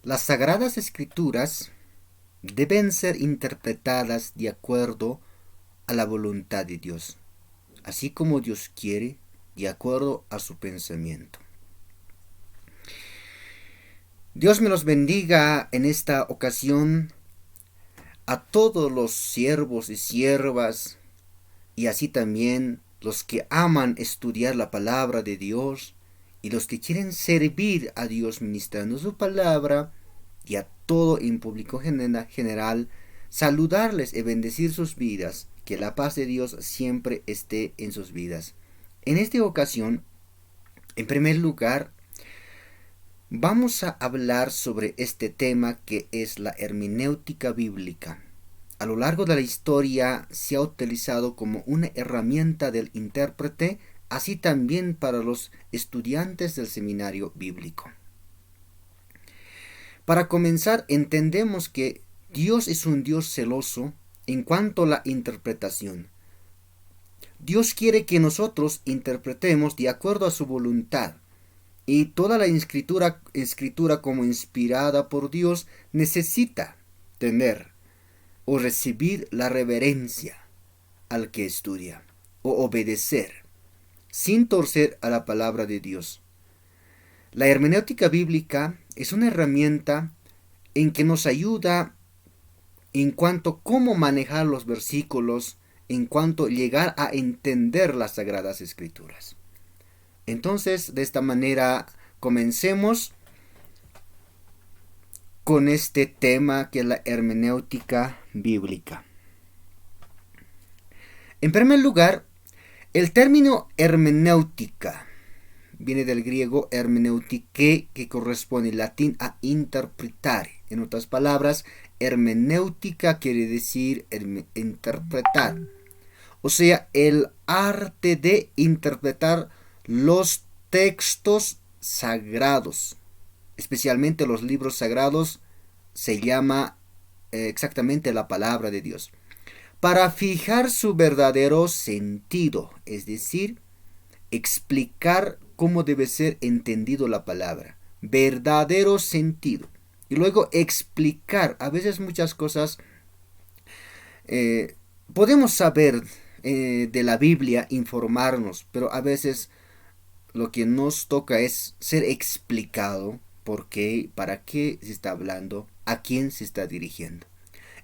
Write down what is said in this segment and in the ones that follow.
Las Sagradas Escrituras deben ser interpretadas de acuerdo a la voluntad de Dios, así como Dios quiere, de acuerdo a su pensamiento. Dios me los bendiga en esta ocasión a todos los siervos y siervas y así también los que aman estudiar la palabra de Dios y los que quieren servir a Dios ministrando su palabra y a todo en público general, saludarles y bendecir sus vidas, que la paz de Dios siempre esté en sus vidas. En esta ocasión, en primer lugar, vamos a hablar sobre este tema que es la hermenéutica bíblica. A lo largo de la historia se ha utilizado como una herramienta del intérprete, así también para los estudiantes del seminario bíblico. Para comenzar, entendemos que Dios es un Dios celoso en cuanto a la interpretación. Dios quiere que nosotros interpretemos de acuerdo a su voluntad. Y toda la escritura como inspirada por Dios necesita tener o recibir la reverencia al que estudia o obedecer sin torcer a la palabra de Dios. La hermenéutica bíblica es una herramienta en que nos ayuda en cuanto a cómo manejar los versículos, en cuanto a llegar a entender las Sagradas Escrituras. Entonces, de esta manera, comencemos con este tema que es la hermenéutica bíblica. En primer lugar, el término hermenéutica viene del griego hermeneutike, que corresponde en latín a interpretar. En otras palabras, hermenéutica quiere decir interpretar. O sea, el arte de interpretar los textos sagrados, especialmente los libros sagrados, se llama exactamente la palabra de Dios, para fijar su verdadero sentido, es decir, explicar cómo debe ser entendido la palabra, verdadero sentido, y luego explicar. A veces muchas cosas podemos saber de la Biblia, informarnos, pero a veces lo que nos toca es ser explicado por qué, para qué se está hablando, a quién se está dirigiendo.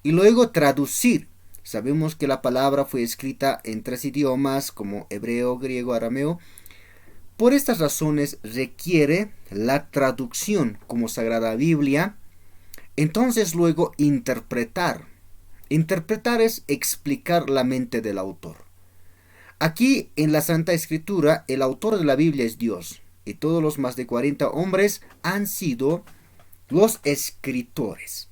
Y luego traducir. Sabemos que la palabra fue escrita en 3 idiomas como hebreo, griego, arameo. Por estas razones requiere la traducción como Sagrada Biblia. Entonces luego interpretar. Interpretar es explicar la mente del autor. Aquí en la Santa Escritura el autor de la Biblia es Dios y todos los más de 40 hombres han sido los escritores.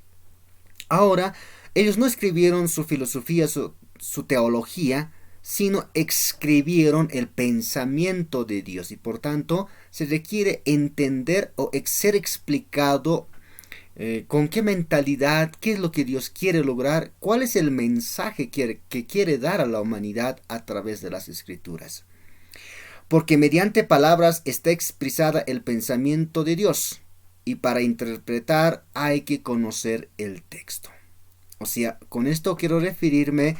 Ahora, ellos no escribieron su filosofía, su teología, sino escribieron el pensamiento de Dios y por tanto se requiere entender o ser explicado con qué mentalidad, qué es lo que Dios quiere lograr, cuál es el mensaje que quiere dar a la humanidad a través de las Escrituras. Porque mediante palabras está expresada el pensamiento de Dios y para interpretar hay que conocer el texto. O sea, con esto quiero referirme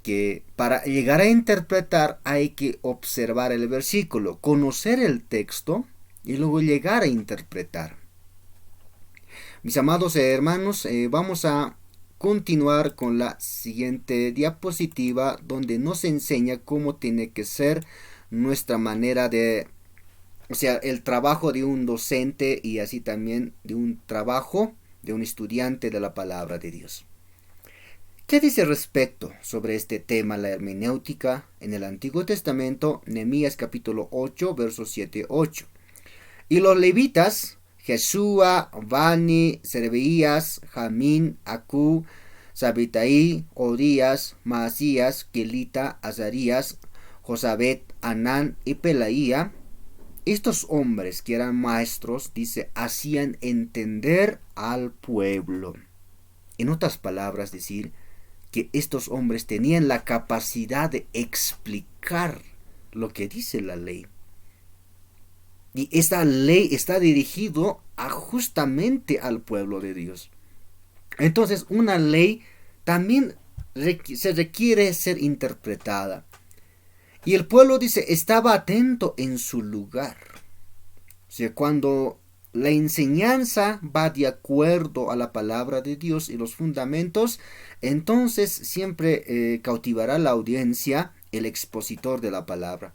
que para llegar a interpretar hay que observar el versículo, conocer el texto y luego llegar a interpretar. Mis amados hermanos, vamos a continuar con la siguiente diapositiva donde nos enseña cómo tiene que ser nuestra manera de, o sea, el trabajo de un docente y así también de un trabajo de un estudiante de la palabra de Dios. ¿Qué dice respecto sobre este tema la hermenéutica en el Antiguo Testamento? Nehemías capítulo 8, versos 7-8. Y los levitas, Jesúa, Bani, Serebeías, Jamín, Acú, Sabitaí, Odías, Maasías, Kelita, Azarías, Josabet, Anán y Pelaía, estos hombres que eran maestros, dice, hacían entender al pueblo. En otras palabras, decir que estos hombres tenían la capacidad de explicar lo que dice la ley. Y esta ley está dirigido justamente al pueblo de Dios. Entonces, una ley también se requiere ser interpretada. Y el pueblo dice, estaba atento en su lugar. O sea, cuando la enseñanza va de acuerdo a la palabra de Dios y los fundamentos, entonces siempre cautivará la audiencia el expositor de la palabra.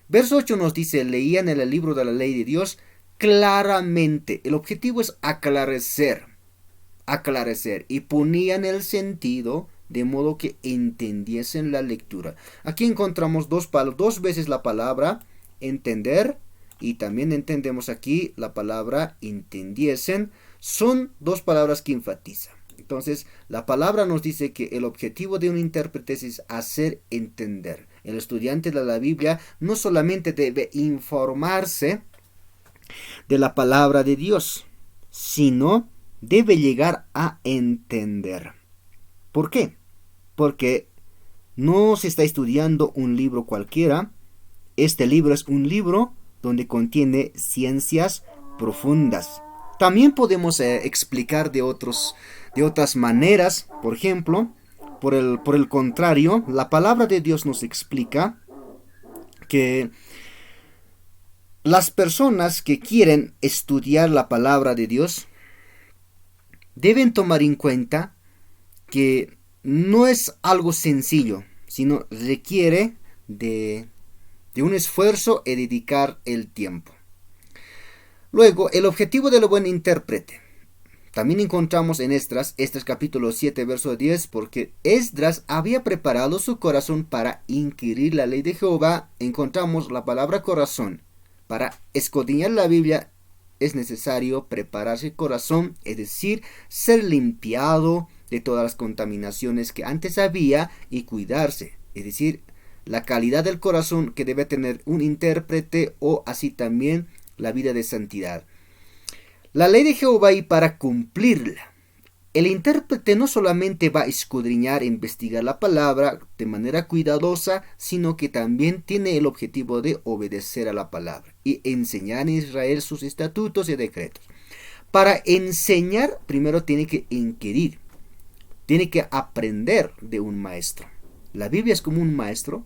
Verso 8 nos dice, leían en el libro de la ley de Dios claramente. El objetivo es aclarecer, y ponían el sentido de modo que entendiesen la lectura. Aquí encontramos dos veces la palabra entender, y también entendemos aquí la palabra entendiesen. Son dos palabras que enfatizan. Entonces, la palabra nos dice que el objetivo de un intérprete es hacer entender. El estudiante de la Biblia no solamente debe informarse de la palabra de Dios, sino debe llegar a entender. ¿Por qué? Porque no se está estudiando un libro cualquiera. Este libro es un libro donde contiene ciencias profundas. También podemos explicar de otras maneras. Por ejemplo, por el contrario, la palabra de Dios nos explica que las personas que quieren estudiar la palabra de Dios deben tomar en cuenta que no es algo sencillo, sino requiere de un esfuerzo y dedicar el tiempo. Luego, el objetivo del buen intérprete. También encontramos en Esdras capítulo 7, verso 10, porque Esdras había preparado su corazón para inquirir la ley de Jehová. Encontramos la palabra corazón. Para escudriñar la Biblia es necesario prepararse el corazón, es decir, ser limpiado de todas las contaminaciones que antes había y cuidarse, es decir, la calidad del corazón que debe tener un intérprete, o así también la vida de santidad. La ley de Jehová, y para cumplirla, el intérprete no solamente va a escudriñar e investigar la palabra de manera cuidadosa, sino que también tiene el objetivo de obedecer a la palabra y enseñar en Israel sus estatutos y decretos. Para enseñar, primero tiene que inquirir, tiene que aprender de un maestro. La Biblia es como un maestro,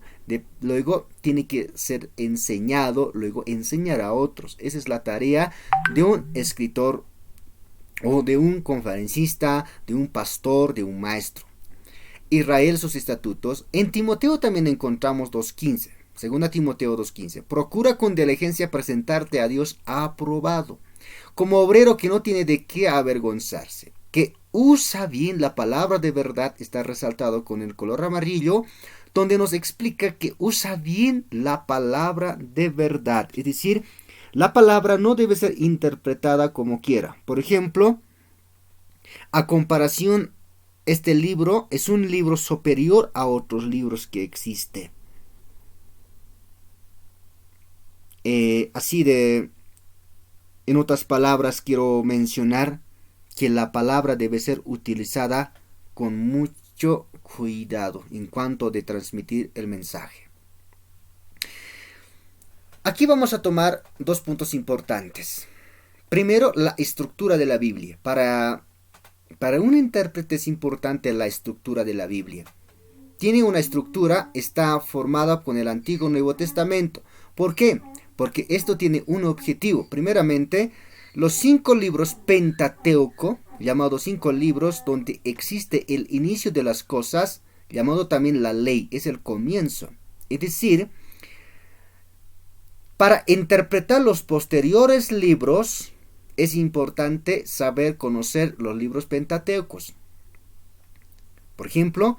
luego tiene que ser enseñado, luego enseñar a otros. Esa es la tarea de un escritor o de un conferencista, de un pastor, de un maestro. Israel, sus estatutos. En Timoteo también encontramos 2.15. 2 Timoteo 2.15. Procura con diligencia presentarte a Dios aprobado, como obrero que no tiene de qué avergonzarse, que usa bien la palabra de verdad. Está resaltado con el color amarillo, donde nos explica que usa bien la palabra de verdad. Es decir, la palabra no debe ser interpretada como quiera. Por ejemplo, a comparación, este libro es un libro superior a otros libros que existen. En otras palabras, quiero mencionar que la palabra debe ser utilizada con mucho cuidado en cuanto de transmitir el mensaje. Aquí vamos a tomar dos puntos importantes. Primero, la estructura de la Biblia. Para un intérprete es importante la estructura de la Biblia. Tiene una estructura, está formada con el Antiguo y Nuevo Testamento. ¿Por qué? Porque esto tiene un objetivo. Primeramente, los 5 libros Pentateuco, llamados 5 libros donde existe el inicio de las cosas, llamado también la ley, es el comienzo. Es decir, para interpretar los posteriores libros es importante saber conocer los libros pentateucos. Por ejemplo,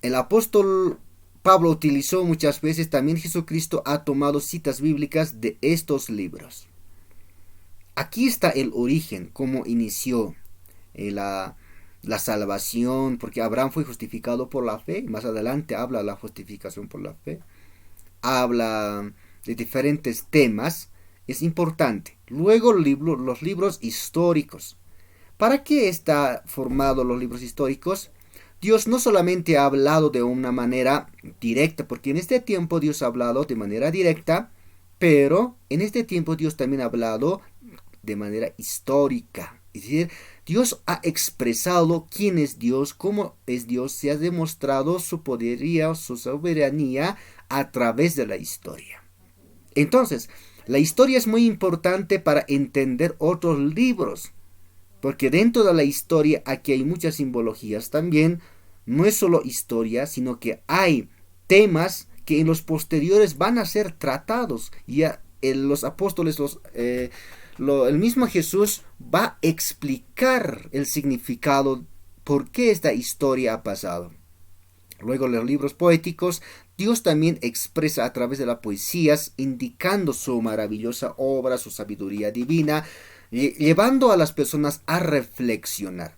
el apóstol Pablo utilizó muchas veces, también Jesucristo ha tomado citas bíblicas de estos libros. Aquí está el origen, cómo inició la salvación, porque Abraham fue justificado por la fe. Más adelante habla de la justificación por la fe. Habla de diferentes temas. Es importante. Luego los libros históricos. ¿Para qué está formado los libros históricos? Dios no solamente ha hablado de una manera directa, porque en este tiempo Dios ha hablado de manera directa, pero en este tiempo Dios también ha hablado de manera histórica. Es decir, Dios ha expresado quién es Dios, cómo es Dios, se ha demostrado su poderío, su soberanía a través de la historia. Entonces, la historia es muy importante para entender otros libros, porque dentro de la historia aquí hay muchas simbologías también. No es solo historia, sino que hay temas que en los posteriores van a ser tratados. Ya los apóstoles, el mismo Jesús va a explicar el significado, por qué esta historia ha pasado. Luego los libros poéticos, Dios también expresa a través de las poesías, indicando su maravillosa obra, su sabiduría divina, llevando a las personas a reflexionar.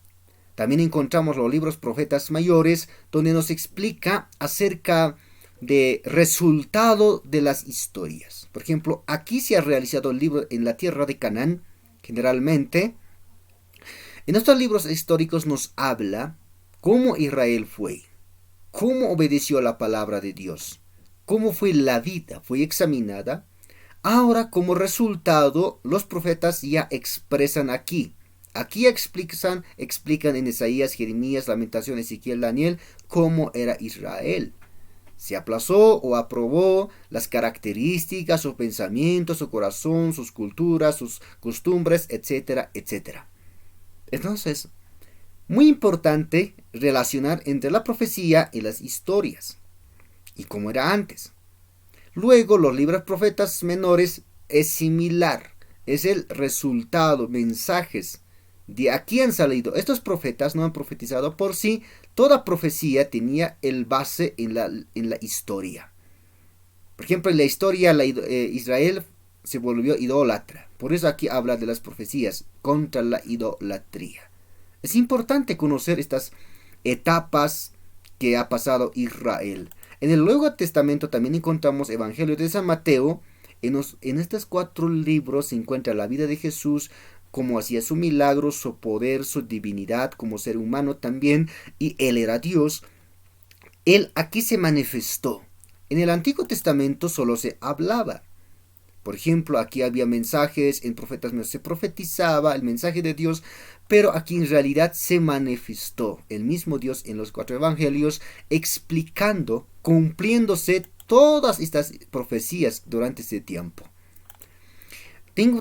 También encontramos los libros profetas mayores, donde nos explica acerca de resultado de las historias. Por ejemplo, aquí se ha realizado el libro en la tierra de Canaán, generalmente. En estos libros históricos nos habla cómo Israel fue, cómo obedeció a la palabra de Dios, cómo fue la vida, fue examinada. Ahora, como resultado, los profetas ya expresan aquí. Aquí explican en Isaías, Jeremías, Lamentaciones, Ezequiel, Daniel, cómo era Israel. Se aplazó o aprobó las características, sus pensamientos, su corazón, sus culturas, sus costumbres, etcétera, etcétera. Entonces, muy importante relacionar entre la profecía y las historias, y como era antes. Luego, los libros profetas menores es similar, es el resultado, mensajes. De aquí han salido. Estos profetas no han profetizado por sí. Toda profecía tenía el base en la historia. Por ejemplo, en la historia Israel se volvió idólatra. Por eso aquí habla de las profecías contra la idolatría. Es importante conocer estas etapas que ha pasado Israel. En el Nuevo Testamento también encontramos Evangelio de San Mateo. En estos 4 libros se encuentra la vida de Jesús, cómo hacía su milagro, su poder, su divinidad como ser humano también, y Él era Dios. Él aquí se manifestó. En el Antiguo Testamento solo se hablaba. Por ejemplo, aquí había mensajes, en profetas se profetizaba el mensaje de Dios, pero aquí en realidad se manifestó el mismo Dios en los 4 evangelios, explicando, cumpliéndose todas estas profecías durante ese tiempo.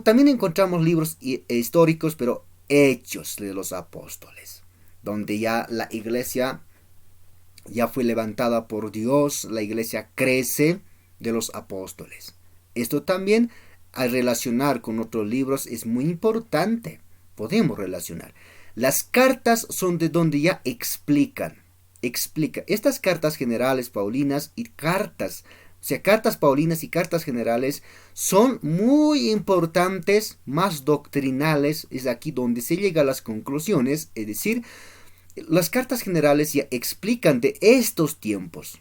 También encontramos libros históricos, pero hechos de los apóstoles, donde ya la iglesia ya fue levantada por Dios, la iglesia crece de los apóstoles. Esto también, al relacionar con otros libros, es muy importante. Podemos relacionar. Las cartas son de donde ya explica. Estas cartas generales paulinas y cartas paulinas y cartas generales son muy importantes, más doctrinales. Es aquí donde se llega a las conclusiones. Es decir, las cartas generales ya explican de estos tiempos.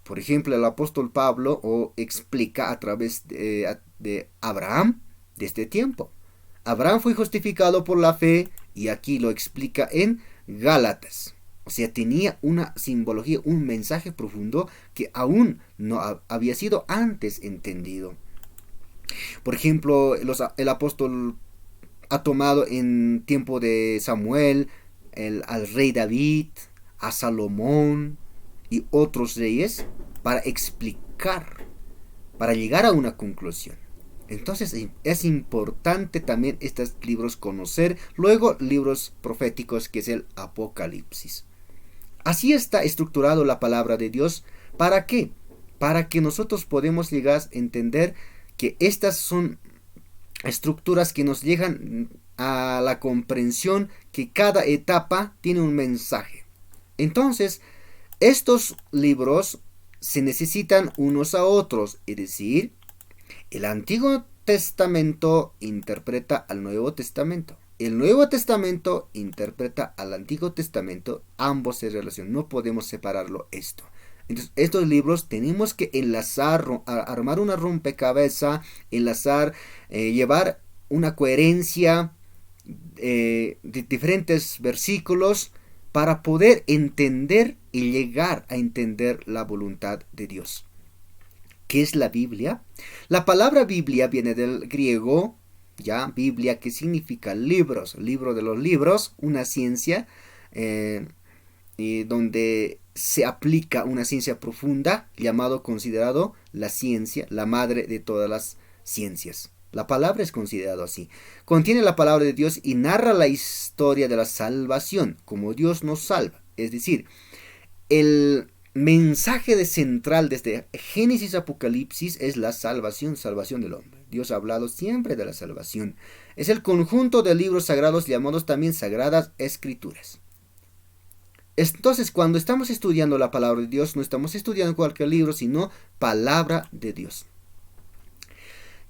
Por ejemplo, el apóstol Pablo explica a través de Abraham de este tiempo. Abraham fue justificado por la fe y aquí lo explica en Gálatas. O sea, tenía una simbología, un mensaje profundo que aún no había sido antes entendido. Por ejemplo, el apóstol ha tomado en tiempo de Samuel al rey David, a Salomón y otros reyes para explicar, para llegar a una conclusión. Entonces es importante también estos libros conocer. Luego libros proféticos, que es el Apocalipsis. Así está estructurado la palabra de Dios. ¿Para qué? Para que nosotros podamos llegar a entender que estas son estructuras que nos llegan a la comprensión que cada etapa tiene un mensaje. Entonces, estos libros se necesitan unos a otros, es decir, el Antiguo Testamento interpreta al Nuevo Testamento. El Nuevo Testamento interpreta al Antiguo Testamento. Ambos se relacionan. No podemos separarlo esto. Entonces, estos libros tenemos que enlazar, armar una rompecabezas, enlazar, llevar una coherencia de diferentes versículos para poder entender y llegar a entender la voluntad de Dios. ¿Qué es la Biblia? La palabra Biblia viene del griego Ya, Biblia, ¿qué significa? Libros, libro de los libros, una ciencia donde se aplica una ciencia profunda, considerado la ciencia, la madre de todas las ciencias. La palabra es considerado así. Contiene la palabra de Dios y narra la historia de la salvación, como Dios nos salva. Es decir, el mensaje de central desde Génesis a Apocalipsis es la salvación, salvación del hombre. Dios ha hablado siempre de la salvación. Es el conjunto de libros sagrados llamados también Sagradas Escrituras. Entonces, cuando estamos estudiando la palabra de Dios, no estamos estudiando cualquier libro, sino palabra de Dios.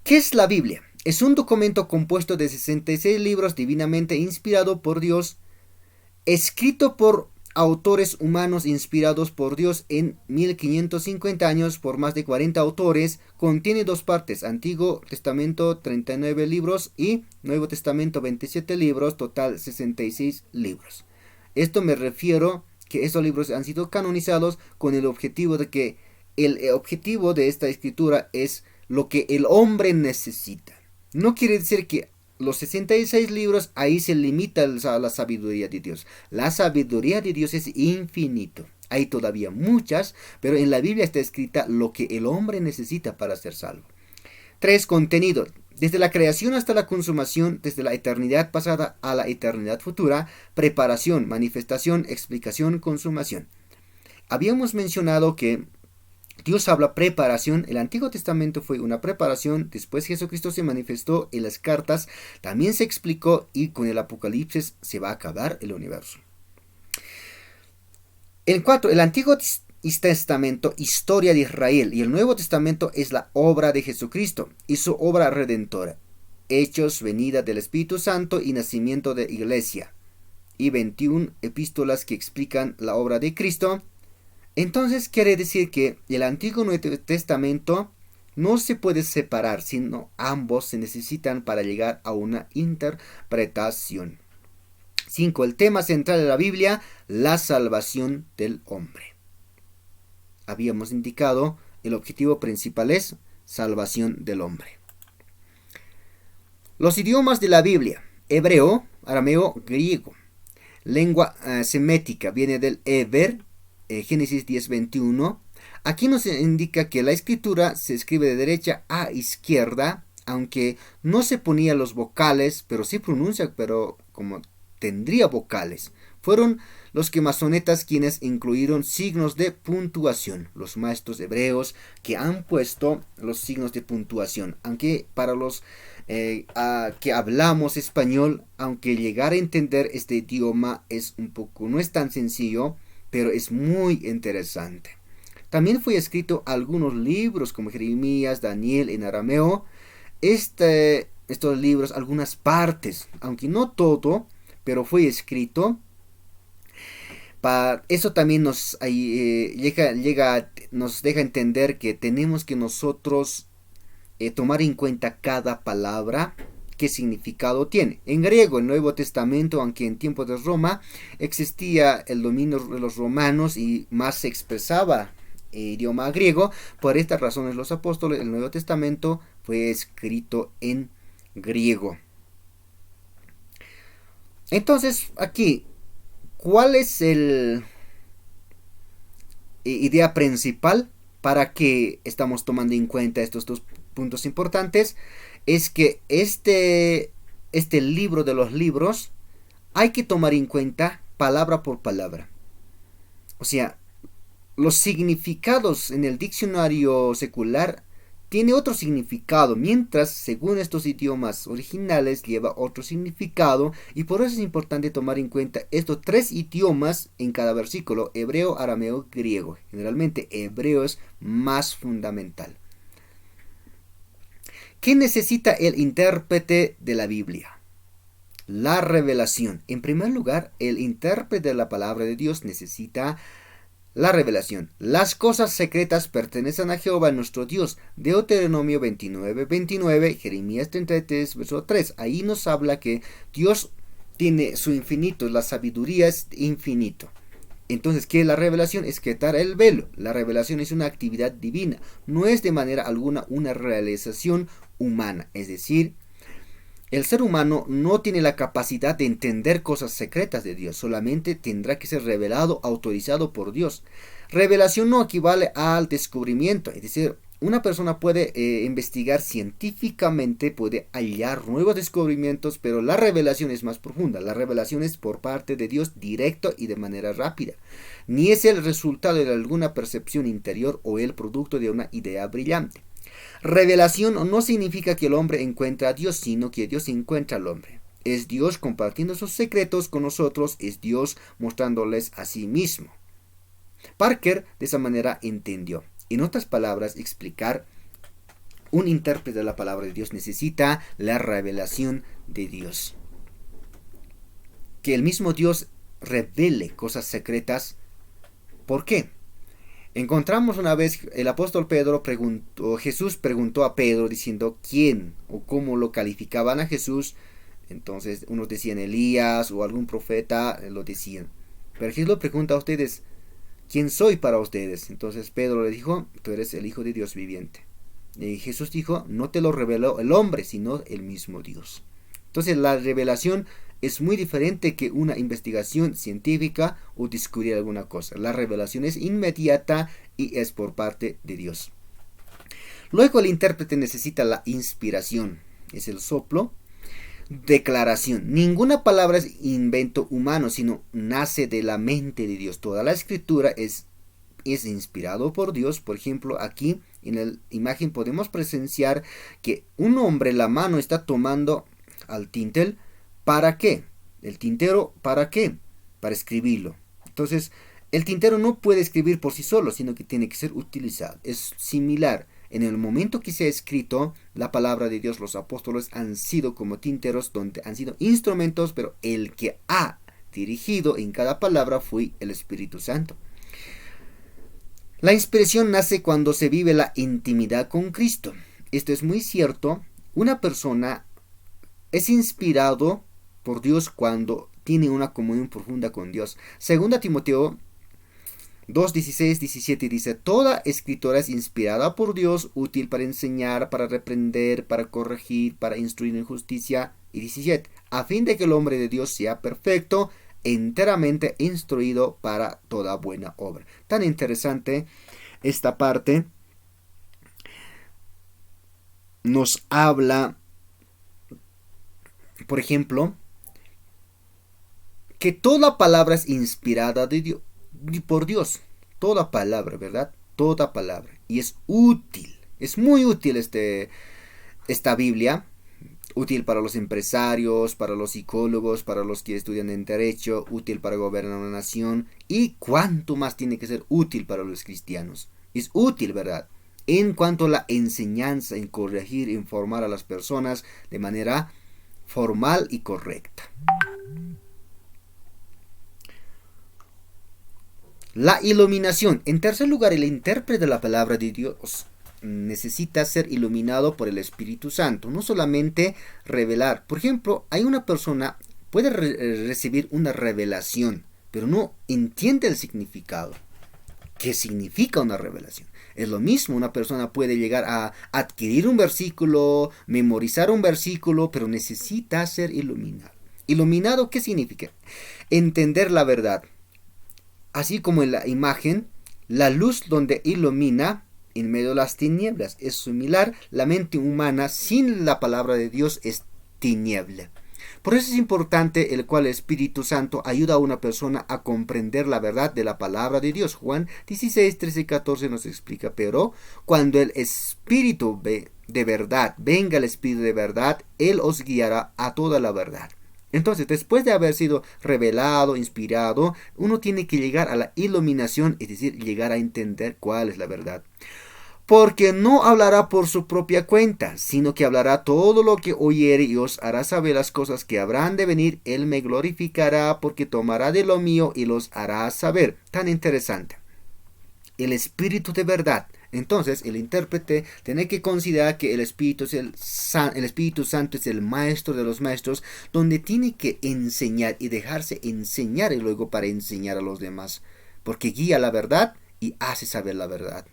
¿Qué es la Biblia? Es un documento compuesto de 66 libros divinamente inspirado por Dios, escrito por autores humanos inspirados por Dios en 1550 años por más de 40 autores. Contiene dos partes: Antiguo Testamento 39 libros y Nuevo Testamento 27 libros, total 66 libros. Esto me refiero que estos libros han sido canonizados con el objetivo de que el objetivo de esta escritura es lo que el hombre necesita. No quiere decir que los 66 libros ahí se limita la sabiduría de Dios. La sabiduría de Dios es infinito. Hay todavía muchas, pero en la Biblia está escrita lo que el hombre necesita para ser salvo. 3. Contenido. Desde la creación hasta la consumación, desde la eternidad pasada a la eternidad futura, preparación, manifestación, explicación, consumación. Habíamos mencionado que Dios habla preparación. El Antiguo Testamento fue una preparación. Después Jesucristo se manifestó en las cartas. También se explicó y con el Apocalipsis se va a acabar el universo. En 4. El Antiguo Testamento, historia de Israel. Y el Nuevo Testamento es la obra de Jesucristo y su obra redentora. Hechos, venida del Espíritu Santo y nacimiento de iglesia. Y 21 epístolas que explican la obra de Cristo. Entonces quiere decir que el Antiguo y Nuevo Testamento no se puede separar, sino ambos se necesitan para llegar a una interpretación. 5. El tema central de la Biblia, la salvación del hombre. Habíamos indicado, el objetivo principal es salvación del hombre. Los idiomas de la Biblia: hebreo, arameo, griego. Lengua semética viene del Heber, Génesis 10:21. Aquí nos indica que la escritura se escribe de derecha a izquierda, aunque no se ponía los vocales, pero sí pronuncia, pero como tendría vocales. Fueron los masonetas quienes incluyeron signos de puntuación, los maestros hebreos que han puesto los signos de puntuación, aunque para los que hablamos español, aunque llegar a entender este idioma no es tan sencillo, pero es muy interesante. También fue escrito algunos libros como Jeremías, Daniel en arameo. Estos libros, algunas partes, aunque no todo, pero fue escrito. Eso también nos deja entender que tenemos que nosotros tomar en cuenta cada palabra, qué significado tiene. En griego, el Nuevo Testamento, aunque en tiempos de Roma existía el dominio de los romanos y más se expresaba idioma griego, por estas razones los apóstoles, el Nuevo Testamento fue escrito en griego. Entonces, aquí, ¿cuál es la idea principal para que estamos tomando en cuenta estos dos puntos importantes? Es que este libro de los libros hay que tomar en cuenta palabra por palabra. O sea, los significados en el diccionario secular tiene otro significado, mientras según estos idiomas originales lleva otro significado, y por eso es importante tomar en cuenta estos tres idiomas en cada versículo: hebreo, arameo, griego. Generalmente hebreo es más fundamental. ¿Qué necesita el intérprete de la Biblia? La revelación. En primer lugar, el intérprete de la palabra de Dios necesita la revelación. Las cosas secretas pertenecen a Jehová nuestro Dios. Deuteronomio 29:29, Jeremías 33, verso 3. Ahí nos habla que Dios tiene su infinito, la sabiduría es infinito. Entonces, ¿qué es la revelación? Es quitar el velo. La revelación es una actividad divina. No es de manera alguna una realización humana. Es decir, El ser humano no tiene la capacidad de entender cosas secretas de Dios, solamente tendrá que ser revelado, autorizado por Dios. Revelación no equivale al descubrimiento, es decir, una persona puede investigar científicamente, puede hallar nuevos descubrimientos, pero la revelación es más profunda. La revelación es por parte de Dios directo y de manera rápida. Ni es el resultado de alguna percepción interior o el producto de una idea brillante. Revelación no significa que el hombre encuentra a Dios, sino que Dios encuentra al hombre. Es Dios compartiendo sus secretos con nosotros, es Dios mostrándoles a sí mismo. Parker de esa manera entendió. En otras palabras, explicar, un intérprete de la palabra de Dios necesita la revelación de Dios. Que el mismo Dios revele cosas secretas. ¿Por qué? Encontramos una vez el apóstol Pedro Jesús preguntó a Pedro diciendo quién o cómo lo calificaban a Jesús. Entonces unos decían Elías o algún profeta, lo decían. Pero Jesús lo pregunta a ustedes, ¿quién soy para ustedes? Entonces Pedro le dijo, tú eres el Hijo de Dios viviente. Y Jesús dijo, no te lo reveló el hombre, sino el mismo Dios. Entonces la revelación es muy diferente que una investigación científica o descubrir alguna cosa. La revelación es inmediata y es por parte de Dios. Luego el intérprete necesita la inspiración, es el soplo. Declaración. Ninguna palabra es invento humano, sino nace de la mente de Dios. Toda la escritura es inspirado por Dios. Por ejemplo, aquí en la imagen podemos presenciar que un hombre la mano está tomando al tintel. ¿Para qué? El tintero, ¿para qué? Para escribirlo. Entonces, el tintero no puede escribir por sí solo, sino que tiene que ser utilizado. Es similar. En el momento que se ha escrito la palabra de Dios, los apóstoles han sido como tinteros, donde han sido instrumentos, pero el que ha dirigido en cada palabra fue el Espíritu Santo. La inspiración nace cuando se vive la intimidad con Cristo. Esto es muy cierto. Una persona es inspirado por Dios cuando tiene una comunión profunda con Dios. Segunda Timoteo 2:16, 17 dice, toda escritura es inspirada por Dios, útil para enseñar, para reprender, para corregir, para instruir en justicia. Y 17, a fin de que el hombre de Dios sea perfecto, enteramente instruido para toda buena obra. Tan interesante esta parte. Nos habla, por ejemplo, que toda palabra es inspirada de Dios. Por Dios, toda palabra, ¿verdad? Toda palabra. Y es útil, es muy útil esta Biblia, útil para los empresarios, para los psicólogos, para los que estudian en derecho, útil para gobernar una nación, y cuánto más tiene que ser útil para los cristianos. Es útil, ¿verdad? En cuanto a la enseñanza, en corregir, informar a las personas de manera formal y correcta. La iluminación. En tercer lugar, el intérprete de la palabra de Dios necesita ser iluminado por el Espíritu Santo. No solamente revelar. Por ejemplo, hay una persona puede recibir una revelación, pero no entiende el significado. ¿Qué significa una revelación? Es lo mismo, una persona puede llegar a adquirir un versículo, memorizar un versículo, pero necesita ser iluminado. ¿Iluminado qué significa? Entender la verdad. Así como en la imagen, la luz donde ilumina en medio de las tinieblas es similar. La mente humana sin la palabra de Dios es tiniebla. Por eso es importante el cual el Espíritu Santo ayuda a una persona a comprender la verdad de la palabra de Dios. Juan 16, 13 y 14 nos explica, pero cuando el Espíritu de verdad, venga el Espíritu de verdad, Él os guiará a toda la verdad. Entonces, después de haber sido revelado, inspirado, uno tiene que llegar a la iluminación, es decir, llegar a entender cuál es la verdad. Porque no hablará por su propia cuenta, sino que hablará todo lo que oyere y os hará saber las cosas que habrán de venir. Él me glorificará porque tomará de lo mío y los hará saber. Tan interesante. El Espíritu de verdad. Entonces, el intérprete tiene que considerar que el Espíritu Santo es el maestro de los maestros, donde tiene que enseñar y dejarse enseñar y luego para enseñar a los demás. Porque guía la verdad y hace saber la verdad.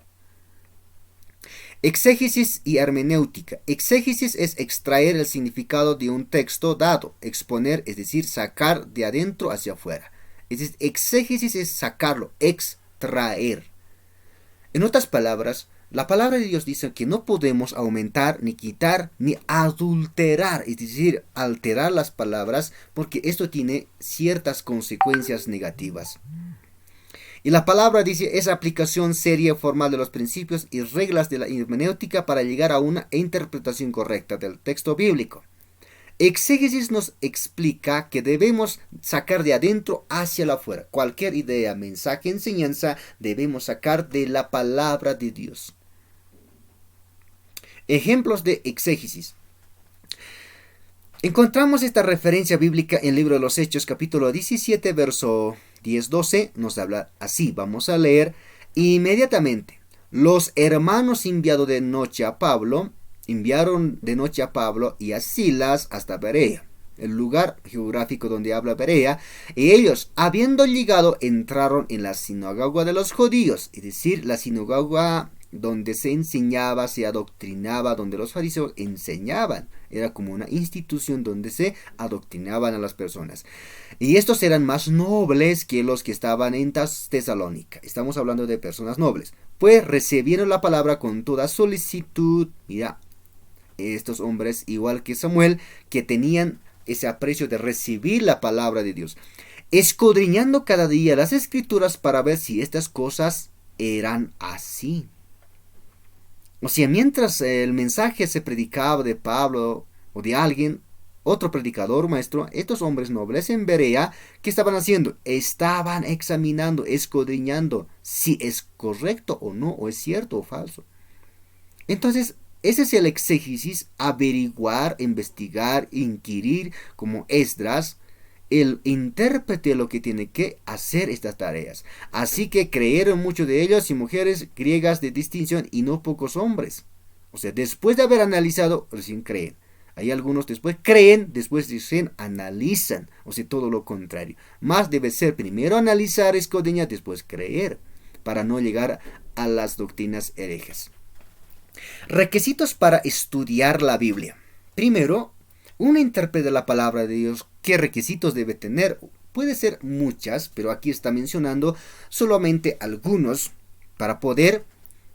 Exégesis y hermenéutica. Exégesis es extraer el significado de un texto dado, exponer, es decir, sacar de adentro hacia afuera. Es decir, exégesis es sacarlo, extraer. En otras palabras, la palabra de Dios dice que no podemos aumentar, ni quitar, ni adulterar, es decir, alterar las palabras, porque esto tiene ciertas consecuencias negativas. Y la palabra dice es aplicación seria y formal de los principios y reglas de la hermenéutica para llegar a una interpretación correcta del texto bíblico. Exégesis nos explica que debemos sacar de adentro hacia la afuera. Cualquier idea, mensaje, enseñanza debemos sacar de la palabra de Dios. Ejemplos de exégesis. Encontramos esta referencia bíblica en el libro de los Hechos, capítulo 17, verso 10-12. Nos habla así, vamos a leer inmediatamente. Los hermanos enviaron de noche a Pablo y a Silas hasta Berea, el lugar geográfico donde habla Berea, y ellos, habiendo llegado, entraron en la sinagoga de los judíos, es decir, la sinagoga donde se enseñaba, se adoctrinaba, donde los fariseos enseñaban. Era como una institución donde se adoctrinaban a las personas. Y estos eran más nobles que los que estaban en Tesalónica. Estamos hablando de personas nobles. Pues recibieron la palabra con toda solicitud. Mira, estos hombres, igual que Samuel, que tenían ese aprecio de recibir la palabra de Dios, escudriñando cada día las escrituras para ver si estas cosas eran así. O sea, mientras el mensaje se predicaba de Pablo o de alguien, otro predicador, maestro, estos hombres nobles en Berea, ¿qué estaban haciendo? Estaban examinando, escudriñando si es correcto o no, o es cierto o falso. Entonces, ese es el exégesis, averiguar, investigar, inquirir, como Esdras, el intérprete lo que tiene que hacer estas tareas. Así que creyeron muchos de ellos y mujeres griegas de distinción y no pocos hombres. O sea, después de haber analizado, recién creen. Hay algunos después creen, después recién analizan. O sea, todo lo contrario. Más debe ser primero analizar, escudriñar, después creer, para no llegar a las doctrinas herejes. Requisitos para estudiar la Biblia. Primero, un intérprete de la palabra de Dios, ¿qué requisitos debe tener? Puede ser muchas, pero aquí está mencionando solamente algunos para poder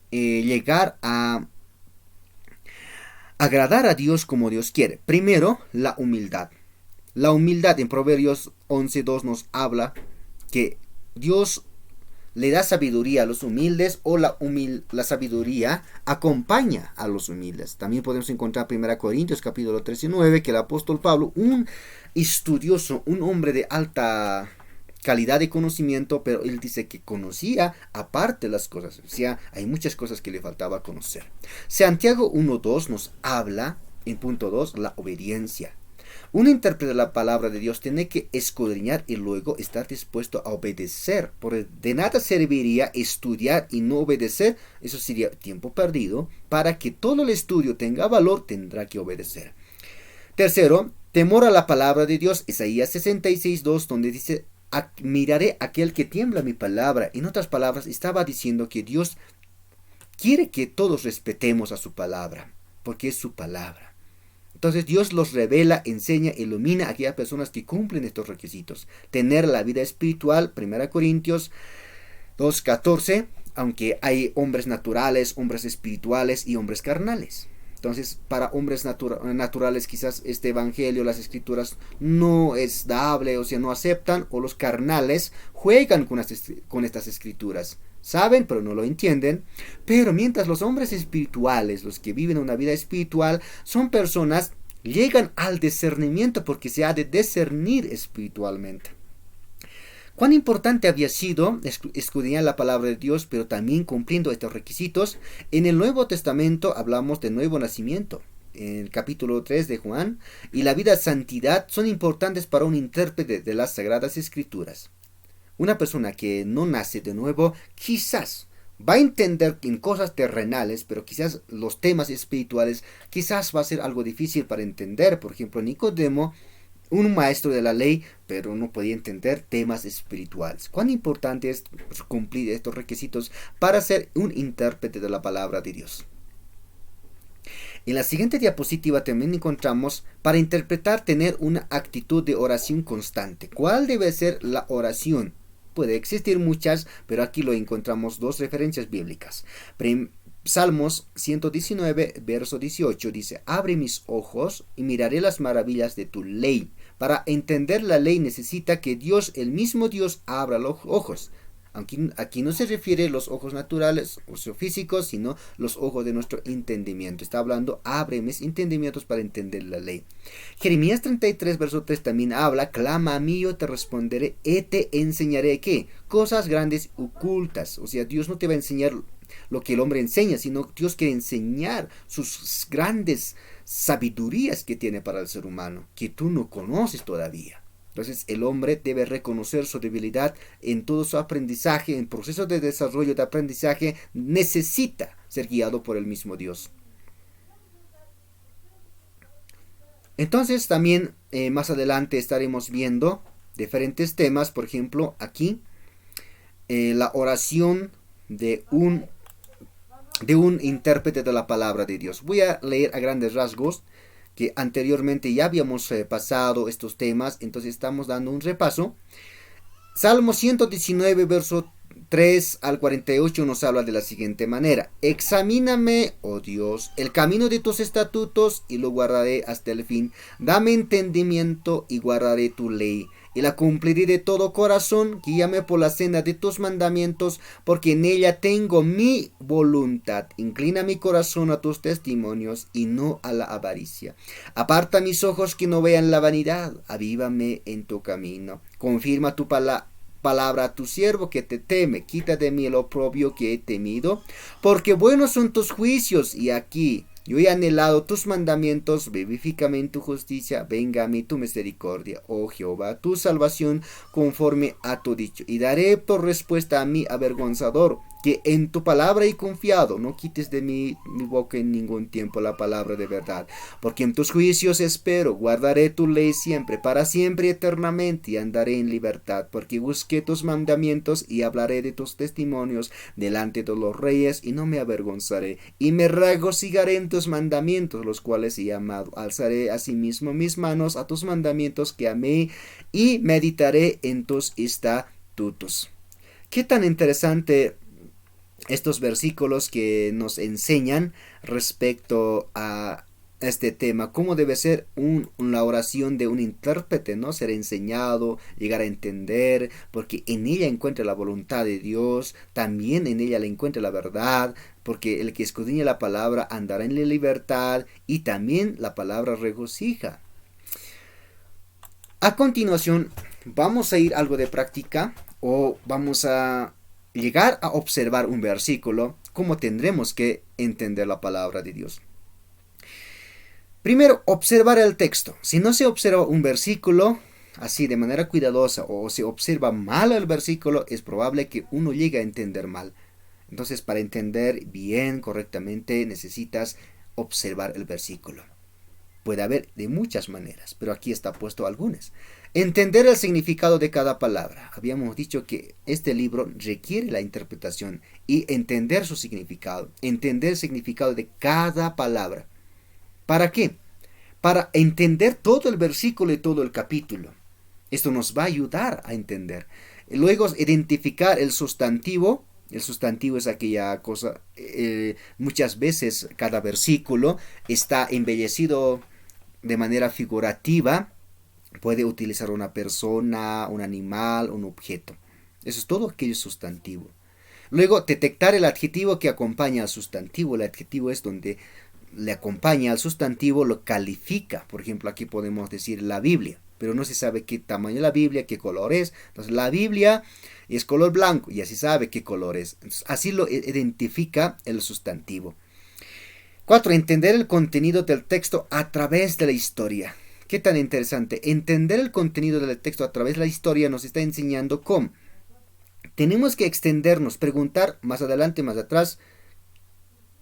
llegar a agradar a Dios como Dios quiere. Primero, la humildad. La humildad en Proverbios 11:2 nos habla que Dios le da sabiduría a los humildes, o la sabiduría acompaña a los humildes. También podemos encontrar 1 Corintios capítulo 13:9, que el apóstol Pablo, un estudioso, un hombre de alta calidad de conocimiento, pero él dice que conocía aparte las cosas. O sea, hay muchas cosas que le faltaba conocer. Santiago 1:2 nos habla, en punto 2, la obediencia. Un intérprete de la palabra de Dios tiene que escudriñar y luego estar dispuesto a obedecer. Porque de nada serviría estudiar y no obedecer. Eso sería tiempo perdido. Para que todo el estudio tenga valor, tendrá que obedecer. Tercero, temor a la palabra de Dios. Isaías 66:2, donde dice: miraré a aquel que tiembla mi palabra. En otras palabras, estaba diciendo que Dios quiere que todos respetemos a su palabra, porque es su palabra. Entonces Dios los revela, enseña, ilumina a aquellas personas que cumplen estos requisitos. Tener la vida espiritual, 1 Corintios 2:14, aunque hay hombres naturales, hombres espirituales y hombres carnales. Entonces, para hombres naturales quizás este evangelio, las escrituras no es dable, o sea, no aceptan, o los carnales juegan con estas escrituras. Saben, pero no lo entienden. Pero mientras los hombres espirituales, los que viven una vida espiritual, son personas, llegan al discernimiento, porque se ha de discernir espiritualmente. Cuán importante había sido escudriñar la palabra de Dios, pero también cumpliendo estos requisitos. En el Nuevo Testamento hablamos de nuevo nacimiento. En el capítulo 3 de Juan, y la vida de santidad son importantes para un intérprete de las Sagradas Escrituras. Una persona que no nace de nuevo quizás va a entender en cosas terrenales, pero quizás los temas espirituales quizás va a ser algo difícil para entender. Por ejemplo, Nicodemo, un maestro de la ley, pero no podía entender temas espirituales. Cuán importante es cumplir estos requisitos para ser un intérprete de la palabra de Dios. En la siguiente diapositiva también encontramos para interpretar tener una actitud de oración constante. ¿Cuál debe ser la oración? Puede existir muchas, pero aquí lo encontramos dos referencias bíblicas. Salmos 119, verso 18 dice: abre mis ojos y miraré las maravillas de tu ley. Para entender la ley necesita que Dios, el mismo Dios, abra los ojos. Aquí no se refiere a los ojos naturales o físicos, sino los ojos de nuestro entendimiento. Está hablando, abre mis entendimientos para entender la ley. Jeremías 33, verso 3 también habla: clama a mí, yo te responderé y te enseñaré ¿qué? Cosas grandes ocultas. O sea, Dios no te va a enseñar lo que el hombre enseña, sino Dios quiere enseñar sus grandes sabidurías que tiene para el ser humano, que tú no conoces todavía. Entonces el hombre debe reconocer su debilidad en todo su aprendizaje, en proceso de desarrollo de aprendizaje, necesita ser guiado por el mismo Dios. Entonces también más adelante estaremos viendo diferentes temas, por ejemplo aquí la oración de un intérprete de la palabra de Dios. Voy a leer a grandes rasgos, que anteriormente ya habíamos pasado estos temas, entonces estamos dando un repaso. Salmo 119, verso 3 al 48 nos habla de la siguiente manera: examíname, oh Dios, el camino de tus estatutos y lo guardaré hasta el fin. Dame entendimiento y guardaré tu ley y la cumpliré de todo corazón. Guíame por la senda de tus mandamientos, porque en ella tengo mi voluntad. Inclina mi corazón a tus testimonios y no a la avaricia. Aparta mis ojos que no vean la vanidad. Avívame en tu camino. Confirma tu palabra a tu siervo que te teme. Quita de mí el oprobio que he temido, porque buenos son tus juicios, y aquí yo he anhelado tus mandamientos. Vivifícame en tu justicia, venga a mí tu misericordia, oh Jehová, tu salvación conforme a tu dicho. Y daré por respuesta a mi avergonzador, que en tu palabra he confiado. No quites de mi boca en ningún tiempo la palabra de verdad, porque en tus juicios espero. Guardaré tu ley siempre, para siempre y eternamente, y andaré en libertad, porque busqué tus mandamientos y hablaré de tus testimonios delante de los reyes, y no me avergonzaré, y me regocijaré en tus mandamientos, los cuales he amado. Alzaré asimismo mis manos a tus mandamientos que amé, y meditaré en tus estatutos. Qué tan interesante estos versículos que nos enseñan respecto a este tema, cómo debe ser la oración de un intérprete, ¿no? Ser enseñado, llegar a entender, porque en ella encuentra la voluntad de Dios, también en ella le encuentra la verdad, porque el que escudriña la palabra andará en la libertad, y también la palabra regocija. A continuación vamos a ir algo de práctica, o vamos a llegar a observar un versículo, cómo tendremos que entender la palabra de Dios. Primero, observar el texto. Si no se observa un versículo así de manera cuidadosa, o se observa mal el versículo, es probable que uno llegue a entender mal. Entonces, para entender bien, correctamente, necesitas observar el versículo. Puede haber de muchas maneras, pero aquí está puesto algunas. Entender el significado de cada palabra. Habíamos dicho que este libro requiere la interpretación y entender su significado. Entender el significado de cada palabra. ¿Para qué? Para entender todo el versículo y todo el capítulo. Esto nos va a ayudar a entender. Luego, identificar el sustantivo. El sustantivo es aquella cosa, muchas veces cada versículo está embellecido de manera figurativa. Puede utilizar una persona, un animal, un objeto. Eso es todo aquello sustantivo. Luego, detectar el adjetivo que acompaña al sustantivo. El adjetivo es donde le acompaña al sustantivo, lo califica. Por ejemplo, aquí podemos decir la Biblia, pero no se sabe qué tamaño es la Biblia, qué color es. Entonces, la Biblia es color blanco, y así sabe qué color es. Entonces, así lo identifica el sustantivo. 4. Entender el contenido del texto a través de la historia. Qué tan interesante. Entender el contenido del texto a través de la historia nos está enseñando cómo tenemos que extendernos, preguntar más adelante, más atrás,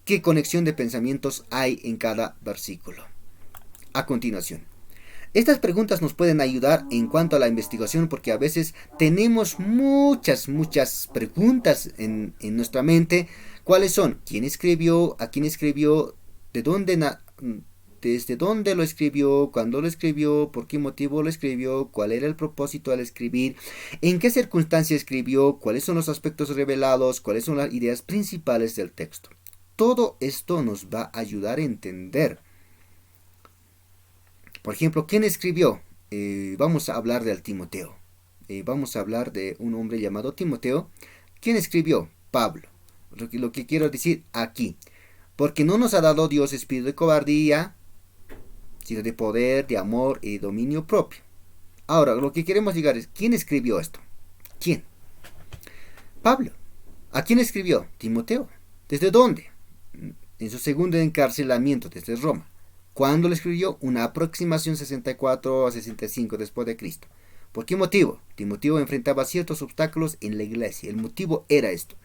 qué conexión de pensamientos hay en cada versículo. A continuación, estas preguntas nos pueden ayudar en cuanto a la investigación, porque a veces tenemos muchas preguntas en nuestra mente. ¿Cuáles son? ¿Quién escribió? ¿A quién escribió? ¿De dónde desde dónde lo escribió, cuándo lo escribió, por qué motivo lo escribió, cuál era el propósito al escribir, en qué circunstancia escribió, cuáles son los aspectos revelados, cuáles son las ideas principales del texto. Todo esto nos va a ayudar a entender. Por ejemplo, ¿quién escribió? Vamos a hablar del Timoteo. Vamos a hablar de un hombre llamado Timoteo. ¿Quién escribió? Pablo. Lo que quiero decir aquí. Porque no nos ha dado Dios espíritu de cobardía, sino de poder, de amor y de dominio propio. Ahora, lo que queremos llegar es, ¿quién escribió esto? ¿Quién? Pablo. ¿A quién escribió? Timoteo. ¿Desde dónde? En su segundo encarcelamiento desde Roma. ¿Cuándo lo escribió? Una aproximación 64 a 65 después de Cristo. ¿Por qué motivo? Timoteo enfrentaba ciertos obstáculos en la iglesia. El motivo era esto.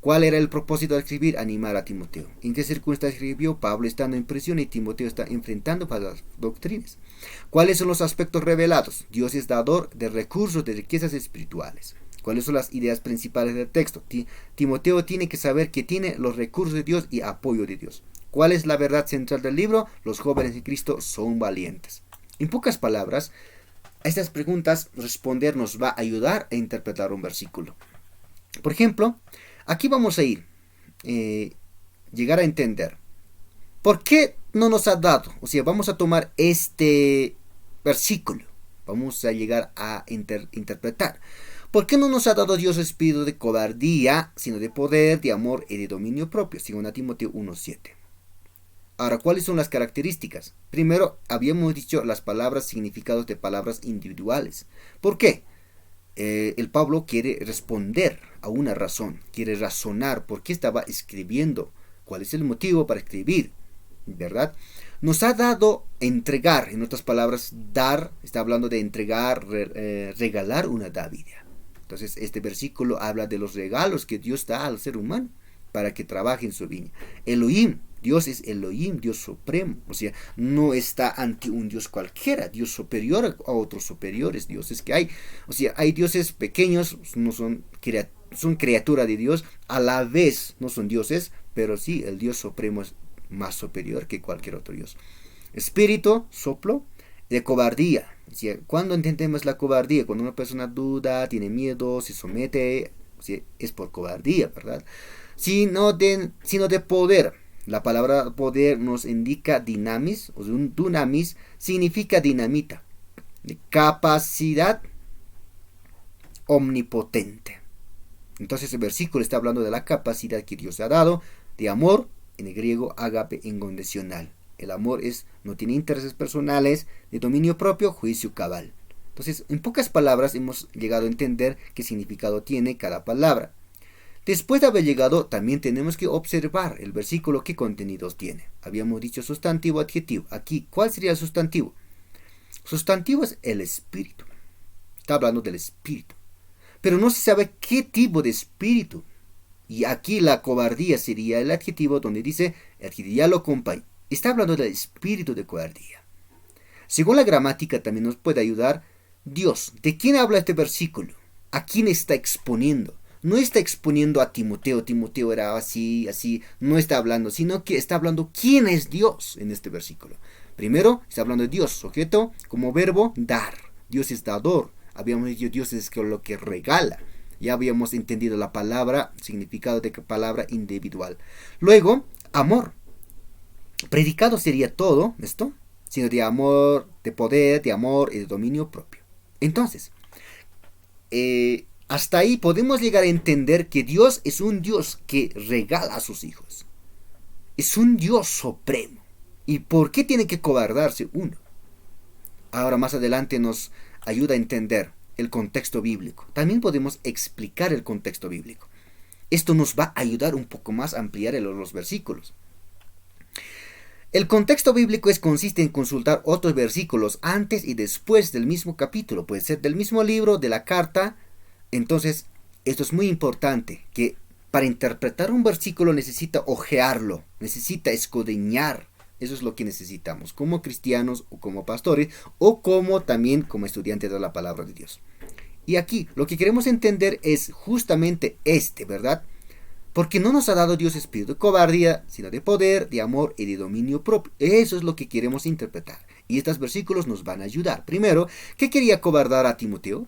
¿Cuál era el propósito de escribir? Animar a Timoteo. ¿En qué circunstancias escribió? Pablo estando en prisión y Timoteo está enfrentando falsas doctrinas. ¿Cuáles son los aspectos revelados? Dios es dador de recursos, de riquezas espirituales. ¿Cuáles son las ideas principales del texto? Timoteo tiene que saber que tiene los recursos de Dios y apoyo de Dios. ¿Cuál es la verdad central del libro? Los jóvenes en Cristo son valientes. En pocas palabras, a estas preguntas responder nos va a ayudar a interpretar un versículo. Por ejemplo, aquí vamos a llegar a entender. ¿Por qué no nos ha dado? O sea, vamos a tomar este versículo. Vamos a llegar a interpretar. ¿Por qué no nos ha dado Dios espíritu de cobardía, sino de poder, de amor y de dominio propio? Según a Timoteo 1:7. Ahora, ¿cuáles son las características? Primero, habíamos dicho las palabras, significados de palabras individuales. ¿Por qué? El Pablo quiere responder a una razón, quiere razonar por qué estaba escribiendo, cuál es el motivo para escribir, ¿verdad? Nos ha dado entregar, en otras palabras, dar, está hablando de entregar, regalar una dávida. Entonces, este versículo habla de los regalos que Dios da al ser humano para que trabaje en su viña. Elohim, Dios es Elohim, Dios supremo, o sea, no está ante un Dios cualquiera, Dios superior a otros superiores dioses que hay. O sea, hay dioses pequeños, no son criatura de Dios, a la vez no son dioses, pero sí, el Dios supremo es más superior que cualquier otro Dios. Espíritu, soplo, de cobardía. O sea, ¿cuándo entendemos la cobardía? Cuando una persona duda, tiene miedo, se somete, o sea, es por cobardía, ¿verdad? Sino de poder. La palabra poder nos indica dinamis, o un dunamis significa dinamita, de capacidad omnipotente. Entonces el versículo está hablando de la capacidad que Dios ha dado, de amor, en el griego agape incondicional. El amor no tiene intereses personales, de dominio propio, juicio cabal. Entonces, en pocas palabras hemos llegado a entender qué significado tiene cada palabra. Después de haber llegado, también tenemos que observar el versículo qué contenidos tiene. Habíamos dicho sustantivo, adjetivo. Aquí, ¿cuál sería el sustantivo? Sustantivo es el espíritu. Está hablando del espíritu. Pero no se sabe qué tipo de espíritu. Y aquí la cobardía sería el adjetivo donde dice, ya lo acompaña. Está hablando del espíritu de cobardía. Según la gramática también nos puede ayudar Dios. ¿De quién habla este versículo? ¿A quién está exponiendo? No está exponiendo a Timoteo. Timoteo era así, no está hablando, sino que está hablando quién es Dios en este versículo. Primero, está hablando de Dios, sujeto, como verbo, dar. Dios es dador. Habíamos dicho Dios es lo que regala. Ya habíamos entendido la palabra, significado de palabra individual. Luego, amor. Predicado sería todo esto, sino de amor, de poder, de amor y de dominio propio. Entonces, hasta ahí podemos llegar a entender que Dios es un Dios que regala a sus hijos. Es un Dios supremo. ¿Y por qué tiene que cobardarse uno? Ahora más adelante nos ayuda a entender el contexto bíblico. También podemos explicar el contexto bíblico. Esto nos va a ayudar un poco más a ampliar los versículos. El contexto bíblico consiste en consultar otros versículos antes y después del mismo capítulo. Puede ser del mismo libro, de la carta. Entonces, esto es muy importante, que para interpretar un versículo necesita ojearlo, necesita escudriñar. Eso es lo que necesitamos como cristianos o como pastores o también como estudiantes de la palabra de Dios. Y aquí lo que queremos entender es justamente ¿verdad? Porque no nos ha dado Dios espíritu de cobardía, sino de poder, de amor y de dominio propio. Eso es lo que queremos interpretar. Y estos versículos nos van a ayudar. Primero, ¿qué quería cobardar a Timoteo?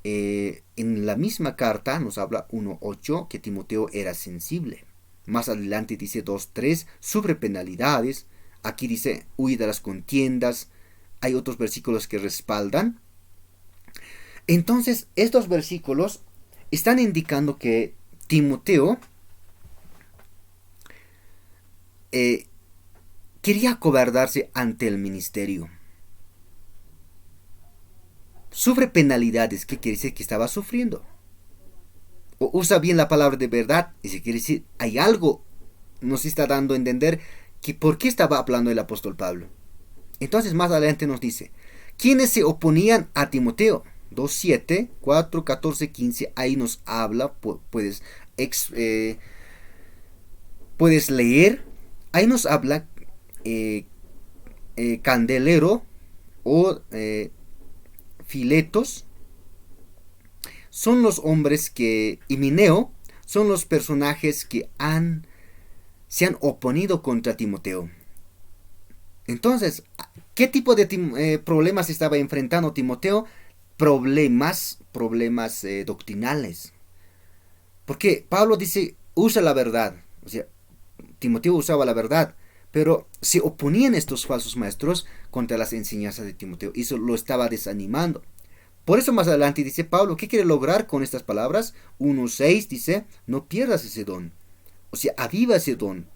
En la misma carta nos habla 1.8 que Timoteo era sensible. Más adelante dice 2.3 sobre penalidades. Aquí dice huye de las contiendas. Hay otros versículos que respaldan. Entonces, estos versículos están indicando que Timoteo quería acobardarse ante el ministerio. Sufre penalidades, ¿qué quiere decir? Que estaba sufriendo. O usa bien la palabra de verdad, y se quiere decir, hay algo, nos está dando a entender que por qué estaba hablando el apóstol Pablo. Entonces más adelante nos dice, ¿quiénes se oponían a Timoteo? 2.7, 4, 14, 15, ahí nos habla, puedes leer, ahí nos habla Candelero o Filetos, son los hombres que, y Mineo, son los personajes que se han oponido contra Timoteo. Entonces, ¿qué tipo de problemas estaba enfrentando Timoteo? Problemas doctrinales. Porque Pablo dice, usa la verdad. O sea, Timoteo usaba la verdad, pero se oponían estos falsos maestros contra las enseñanzas de Timoteo. Y eso lo estaba desanimando. Por eso más adelante dice Pablo, ¿qué quiere lograr con estas palabras? 1.6 dice, no pierdas ese don. O sea, aviva ese don.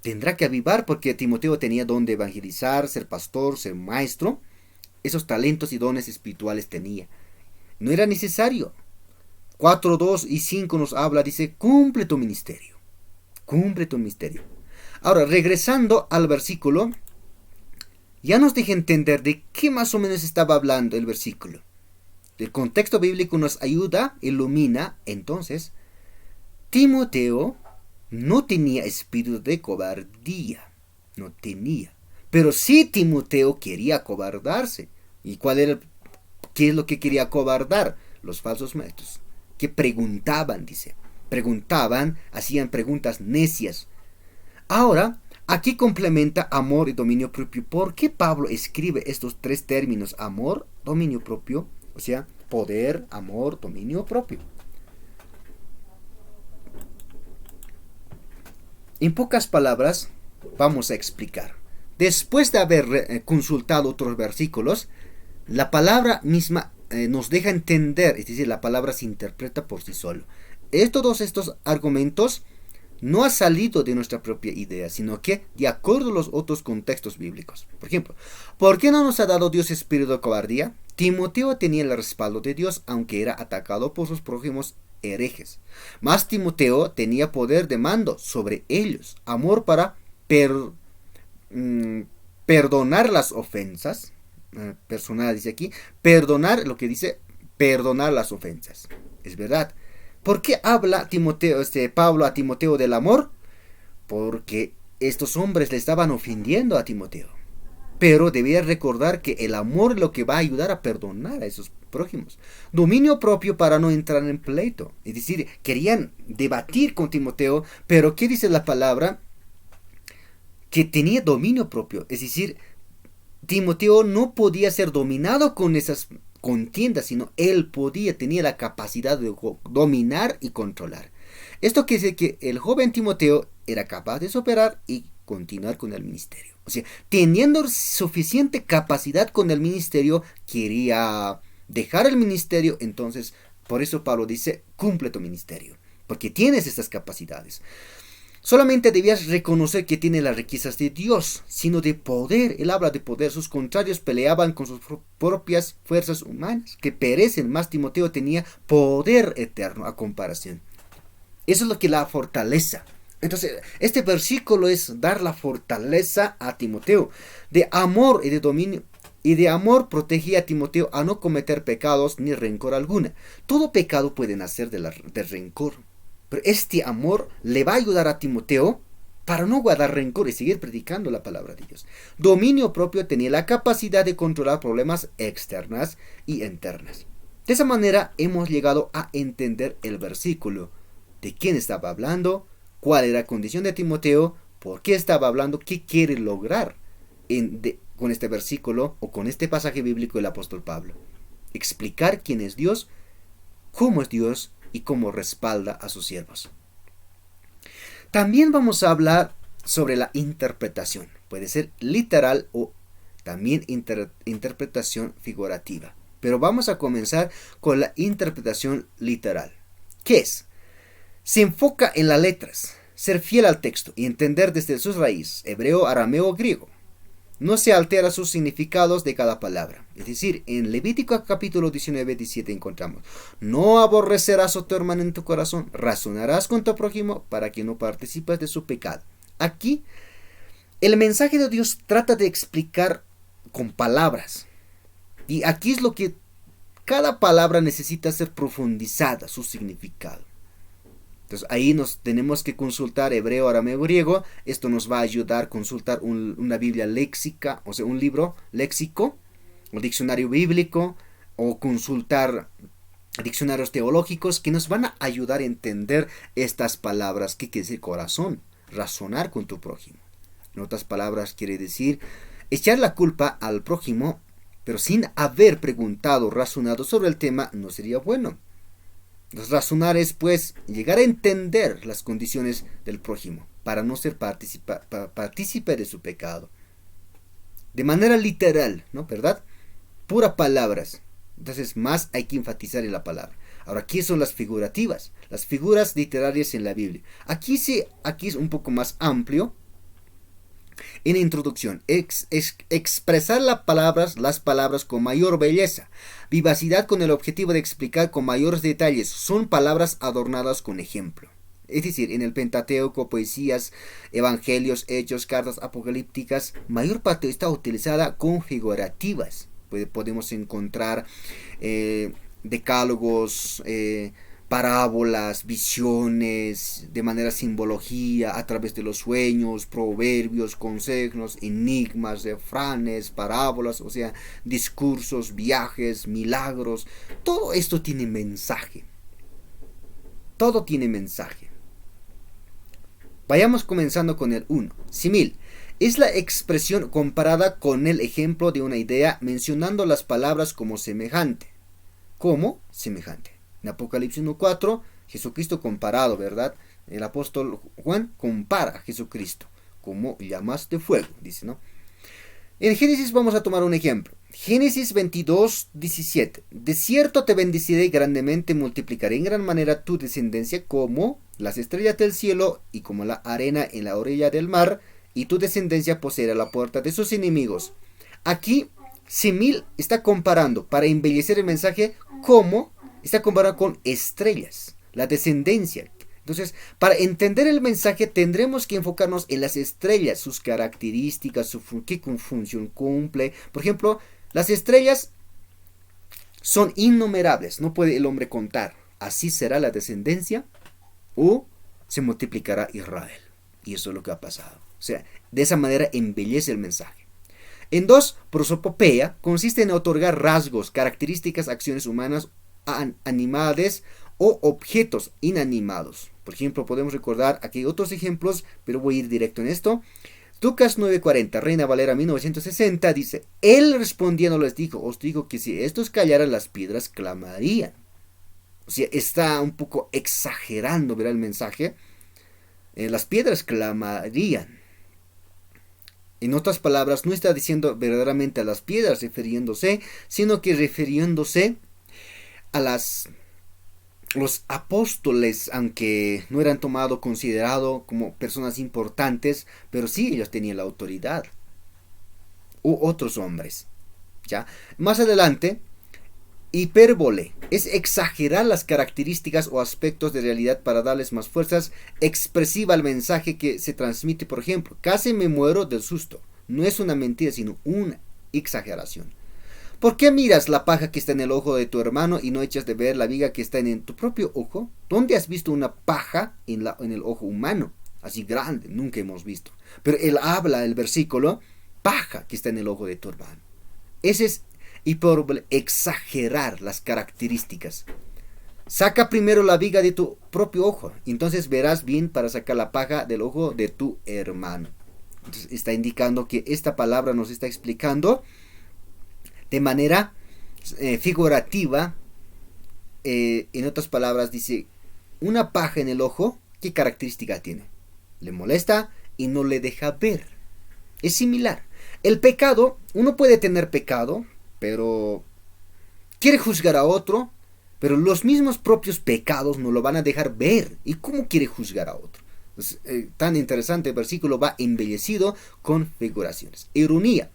Tendrá que avivar porque Timoteo tenía don de evangelizar, ser pastor, ser maestro. Esos talentos y dones espirituales tenía. No era necesario. 4.2 y 5 nos habla, dice, cumple tu ministerio. Cumple tu ministerio. Ahora, regresando al versículo, ya nos deja entender de qué más o menos estaba hablando el versículo. El contexto bíblico nos ayuda, ilumina. Entonces, Timoteo no tenía espíritu de cobardía. No tenía. Pero sí Timoteo quería acobardarse. ¿Y qué es lo que quería acobardar? Los falsos maestros. Que preguntaban, dice. Preguntaban, hacían preguntas necias. Ahora, aquí complementa amor y dominio propio. ¿Por qué Pablo escribe estos tres términos? Amor, dominio propio. O sea, poder, amor, dominio propio. En pocas palabras, vamos a explicar. Después de haber consultado otros versículos, la palabra misma nos deja entender, es decir, la palabra se interpreta por sí solo. Todos estos argumentos no han salido de nuestra propia idea, sino que de acuerdo a los otros contextos bíblicos. Por ejemplo, ¿por qué no nos ha dado Dios espíritu de cobardía? Timoteo tenía el respaldo de Dios, aunque era atacado por sus prójimos herejes. Mas Timoteo tenía poder de mando sobre ellos, amor para perdonar las ofensas. Personal dice aquí, perdonar, lo que dice, perdonar las ofensas. Es verdad. ¿Por qué habla Pablo a Timoteo del amor? Porque estos hombres le estaban ofendiendo a Timoteo. Pero debía recordar que el amor es lo que va a ayudar a perdonar a esos prójimos. Dominio propio para no entrar en pleito. Es decir, querían debatir con Timoteo, pero ¿qué dice la palabra? Que tenía dominio propio. Es decir, Timoteo no podía ser dominado con esas contiendas, sino él tenía la capacidad de dominar y controlar. Esto quiere decir que el joven Timoteo era capaz de superar y continuar con el ministerio. O sea, teniendo suficiente capacidad con el ministerio, quería dejar el ministerio. Entonces, por eso Pablo dice, cumple tu ministerio, porque tienes estas capacidades. Solamente debías reconocer que tiene las riquezas de Dios, sino de poder. Él habla de poder. Sus contrarios peleaban con sus propias fuerzas humanas, que perecen. Más Timoteo tenía poder eterno a comparación. Eso es lo que la fortaleza. Entonces, este versículo es dar la fortaleza a Timoteo. De amor y de dominio. Y de amor protegía a Timoteo a no cometer pecados ni rencor alguna. Todo pecado puede nacer de rencor. Pero este amor le va a ayudar a Timoteo para no guardar rencor y seguir predicando la palabra de Dios. Dominio propio tenía la capacidad de controlar problemas externas y internas. De esa manera hemos llegado a entender el versículo, de quién estaba hablando, cuál era la condición de Timoteo, por qué estaba hablando, qué quiere lograr con este versículo o con este pasaje bíblico del apóstol Pablo. Explicar quién es Dios, cómo es Dios y cómo respalda a sus siervos. También vamos a hablar sobre la interpretación. Puede ser literal o también interpretación figurativa. Pero vamos a comenzar con la interpretación literal. ¿Qué es? Se enfoca en las letras, ser fiel al texto y entender desde sus raíces, hebreo, arameo o griego. No se altera sus significados de cada palabra. Es decir, en Levítico capítulo 19, 17 encontramos: no aborrecerás a tu hermano en tu corazón, razonarás con tu prójimo para que no participes de su pecado. Aquí, el mensaje de Dios trata de explicar con palabras. Y aquí es lo que cada palabra necesita ser profundizada, su significado. Entonces ahí nos tenemos que consultar hebreo, arameo, griego. Esto nos va a ayudar a consultar una Biblia léxica, o sea, un libro léxico, o diccionario bíblico, o consultar diccionarios teológicos que nos van a ayudar a entender estas palabras. ¿Qué quiere decir corazón? Razonar con tu prójimo. En otras palabras quiere decir echar la culpa al prójimo, pero sin haber preguntado, razonado sobre el tema, no sería bueno. Razonar es, pues, llegar a entender las condiciones del prójimo para no ser partícipe de su pecado. De manera literal, ¿no? ¿Verdad? Puras palabras. Entonces, más hay que enfatizar en la palabra. Ahora, ¿qué son las figurativas? Las figuras literarias en la Biblia. Aquí es un poco más amplio. En introducción, expresar las palabras con mayor belleza, vivacidad con el objetivo de explicar con mayores detalles, son palabras adornadas con ejemplo. Es decir, en el Pentateuco, poesías, evangelios, hechos, cartas apocalípticas, mayor parte está utilizada con figurativas. Podemos encontrar decálogos, parábolas, visiones, de manera simbología, a través de los sueños, proverbios, consejos, enigmas, refranes, parábolas, o sea, discursos, viajes, milagros. Todo esto tiene mensaje. Todo tiene mensaje. Vayamos comenzando con el 1. Simil. Es la expresión comparada con el ejemplo de una idea, mencionando las palabras como semejante. ¿Cómo? Semejante. En Apocalipsis 1:4, Jesucristo comparado, ¿verdad? El apóstol Juan compara a Jesucristo como llamas de fuego, dice, ¿no? En Génesis vamos a tomar un ejemplo. Génesis 22:17. De cierto te bendeciré grandemente, multiplicaré en gran manera tu descendencia como las estrellas del cielo y como la arena en la orilla del mar, y tu descendencia poseerá la puerta de sus enemigos. Aquí, Simil está comparando, para embellecer el mensaje, como está comparado con estrellas, la descendencia. Entonces, para entender el mensaje tendremos que enfocarnos en las estrellas, sus características, qué función cumple. Por ejemplo, las estrellas son innumerables, no puede el hombre contar. Así será la descendencia o se multiplicará Israel. Y eso es lo que ha pasado. O sea, de esa manera embellece el mensaje. En 2, prosopopeia consiste en otorgar rasgos, características, acciones humanas animadas o objetos inanimados. Por ejemplo, podemos recordar aquí otros ejemplos, pero voy a ir directo en esto. Lucas 9:40, Reina Valera 1960, dice: él respondiendo les dijo, os digo que si estos callaran, las piedras clamarían. O sea, está un poco exagerando, ¿verdad? El mensaje. Las piedras clamarían. En otras palabras, no está diciendo verdaderamente a las piedras refiriéndose, sino que refiriéndose a los apóstoles, aunque no eran tomados considerados como personas importantes, pero sí ellos tenían la autoridad, u otros hombres. ¿Ya? Más adelante, hipérbole es exagerar las características o aspectos de realidad para darles más fuerzas expresiva al mensaje que se transmite. Por ejemplo, casi me muero del susto. No es una mentira, sino una exageración. ¿Por qué miras la paja que está en el ojo de tu hermano y no echas de ver la viga que está en tu propio ojo? ¿Dónde has visto una paja en el ojo humano? Así grande, nunca hemos visto. Pero él habla, el versículo, paja que está en el ojo de tu hermano. Ese es hipérbole, exagerar las características. Saca primero la viga de tu propio ojo, entonces verás bien para sacar la paja del ojo de tu hermano. Entonces está indicando que esta palabra nos está explicando de manera figurativa. En otras palabras dice, una paja en el ojo, ¿qué característica tiene? Le molesta y no le deja ver. Es similar. El pecado, uno puede tener pecado, pero quiere juzgar a otro, pero los mismos propios pecados no lo van a dejar ver. ¿Y cómo quiere juzgar a otro? Es, tan interesante el versículo, va embellecido con figuraciones. Ironía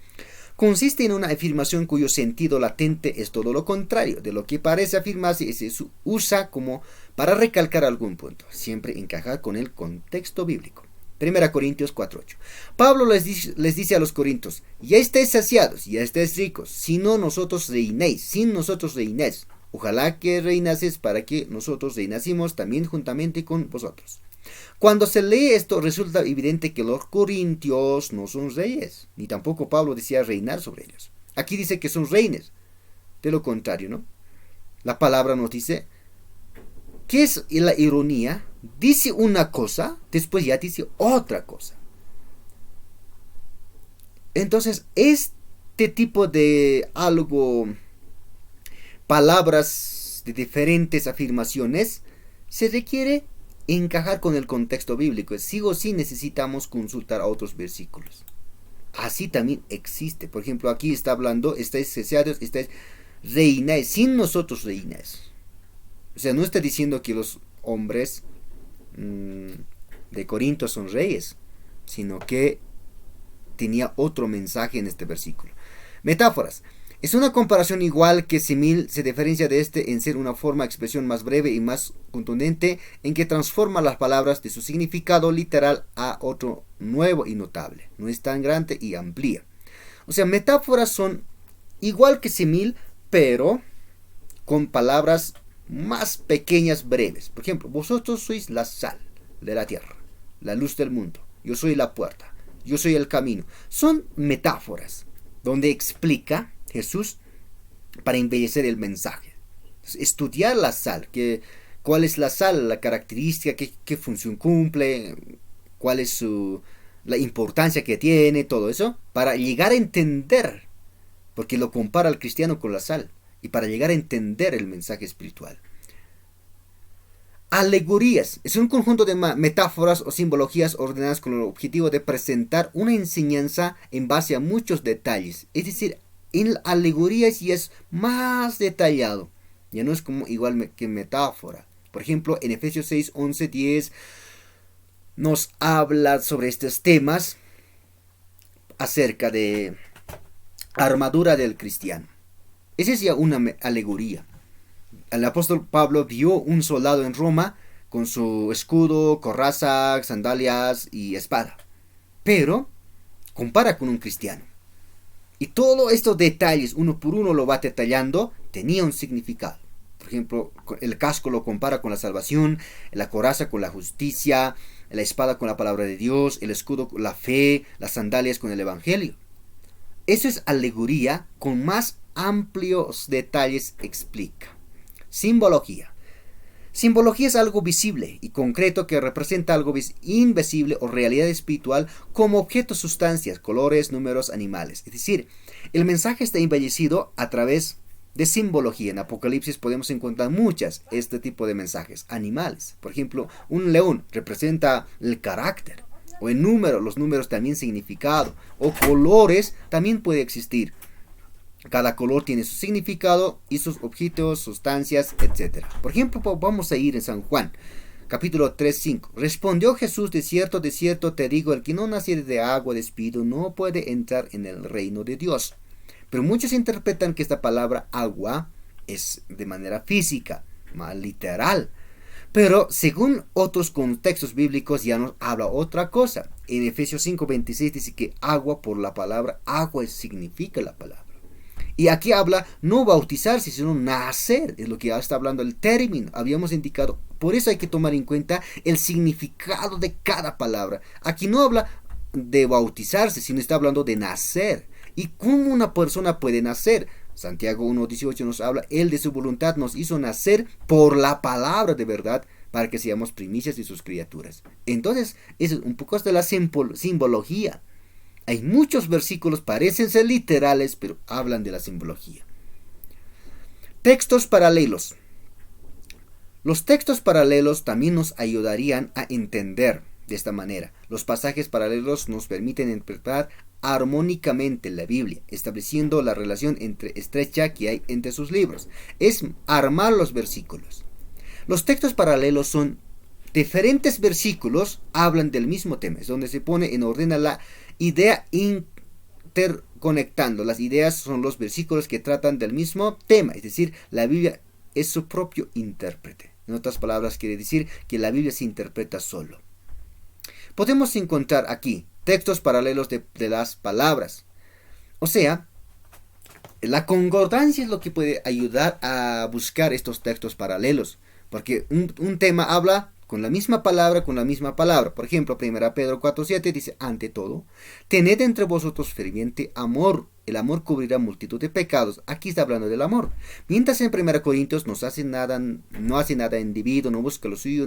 consiste en una afirmación cuyo sentido latente es todo lo contrario de lo que parece afirmarse y se usa como para recalcar algún punto, siempre encajar con el contexto bíblico. 1 Corintios 4:8. Pablo les dice a los corintios, ya estáis saciados, ya estáis ricos, sin nosotros reinéis. Ojalá que reinases para que nosotros reinásemos también juntamente con vosotros. Cuando se lee esto resulta evidente que los corintios no son reyes, ni tampoco Pablo decía reinar sobre ellos. Aquí dice que son reyes, de lo contrario, ¿no? La palabra nos dice, ¿qué es la ironía? Dice una cosa, después ya dice otra cosa. Entonces, este tipo de palabras de diferentes afirmaciones, se requiere encajar con el contexto bíblico. Sí o sí necesitamos consultar a otros versículos. Así también existe. Por ejemplo, aquí está hablando, estáis saciados, estáis reináis, sin nosotros reináis. O sea, no está diciendo que los hombres de Corinto son reyes, sino que tenía otro mensaje en este versículo. Metáforas. Es una comparación igual que símil, se diferencia de este en ser una forma de expresión más breve y más contundente, en que transforma las palabras de su significado literal a otro nuevo y notable. No es tan grande y amplía. O sea, metáforas son igual que símil, pero con palabras más pequeñas, breves. Por ejemplo, vosotros sois la sal de la tierra, la luz del mundo. Yo soy la puerta, yo soy el camino. Son metáforas donde explica Jesús para embellecer el mensaje. Estudiar la sal, cuál es la sal, la característica, qué función cumple, cuál es la importancia que tiene, todo eso, para llegar a entender, porque lo compara al cristiano con la sal, y para llegar a entender el mensaje espiritual. Alegorías es un conjunto de metáforas o simbologías ordenadas con el objetivo de presentar una enseñanza en base a muchos detalles. Es decir, en alegorías ya es más detallado. Ya no es como igual que metáfora. Por ejemplo, en Efesios 6, 11, 10 nos habla sobre estos temas acerca de armadura del cristiano. Esa es ya una alegoría. El apóstol Pablo vio un soldado en Roma con su escudo, coraza, sandalias y espada. Pero compara con un cristiano. Y todos estos detalles, uno por uno lo va detallando, tenía un significado. Por ejemplo, el casco lo compara con la salvación, la coraza con la justicia, la espada con la palabra de Dios, el escudo con la fe, las sandalias con el evangelio. Eso es alegoría, con más amplios detalles explica. Simbología. Simbología es algo visible y concreto que representa algo invisible o realidad espiritual como objetos, sustancias, colores, números, animales. Es decir, el mensaje está embellecido a través de simbología. En Apocalipsis podemos encontrar este tipo de mensajes. Animales. Por ejemplo, un león representa el carácter. O en números, los números también significado. O colores también puede existir. Cada color tiene su significado y sus objetos, sustancias, etc. Por ejemplo, vamos a ir en San Juan, capítulo 3, 5. Respondió Jesús, de cierto te digo, el que no naciere de agua de espíritu no puede entrar en el reino de Dios. Pero muchos interpretan que esta palabra agua es de manera física, más literal. Pero según otros contextos bíblicos ya nos habla otra cosa. En Efesios 5:26 dice que agua por la palabra, agua significa la palabra. Y aquí habla no bautizarse, sino nacer. Es lo que ya está hablando el término. Habíamos indicado. Por eso hay que tomar en cuenta el significado de cada palabra. Aquí no habla de bautizarse, sino está hablando de nacer. ¿Y cómo una persona puede nacer? Santiago 1:18 nos habla, Él de su voluntad nos hizo nacer por la palabra de verdad para que seamos primicias de sus criaturas. Entonces, eso es un poco de la simbología. Hay muchos versículos, parecen ser literales, pero hablan de la simbología. Textos paralelos. Los textos paralelos también nos ayudarían a entender de esta manera. Los pasajes paralelos nos permiten interpretar armónicamente la Biblia, estableciendo la relación estrecha que hay entre sus libros. Es armar los versículos. Los textos paralelos son diferentes versículos, hablan del mismo tema, es donde se pone en orden a la idea interconectando. Las ideas son los versículos que tratan del mismo tema, es decir, la Biblia es su propio intérprete. En otras palabras, quiere decir que la Biblia se interpreta solo. Podemos encontrar aquí textos paralelos de las palabras. O sea, la concordancia es lo que puede ayudar a buscar estos textos paralelos. Porque un tema habla con la misma palabra. Por ejemplo, 1 Pedro 4:7 dice, ante todo, tened entre vosotros ferviente amor. El amor cubrirá multitud de pecados. Aquí está hablando del amor. Mientras en 1 Corintios no hace nada indebido, no busca lo suyo,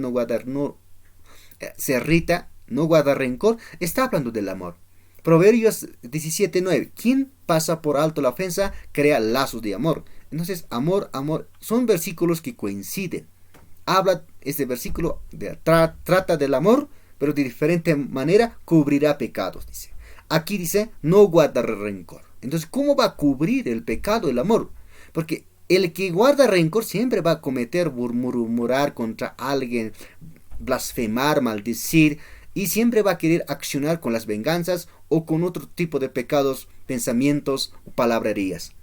se irrita, no guarda rencor, está hablando del amor. Proverbios 17:9. Quien pasa por alto la ofensa crea lazos de amor. Entonces, amor, son versículos que coinciden. Este versículo trata del amor, pero de diferente manera cubrirá pecados, dice. Aquí dice, no guarda rencor. Entonces, ¿cómo va a cubrir el pecado el amor? Porque el que guarda rencor siempre va a cometer, murmurar contra alguien, blasfemar, maldecir, y siempre va a querer accionar con las venganzas o con otro tipo de pecados, pensamientos o palabrerías.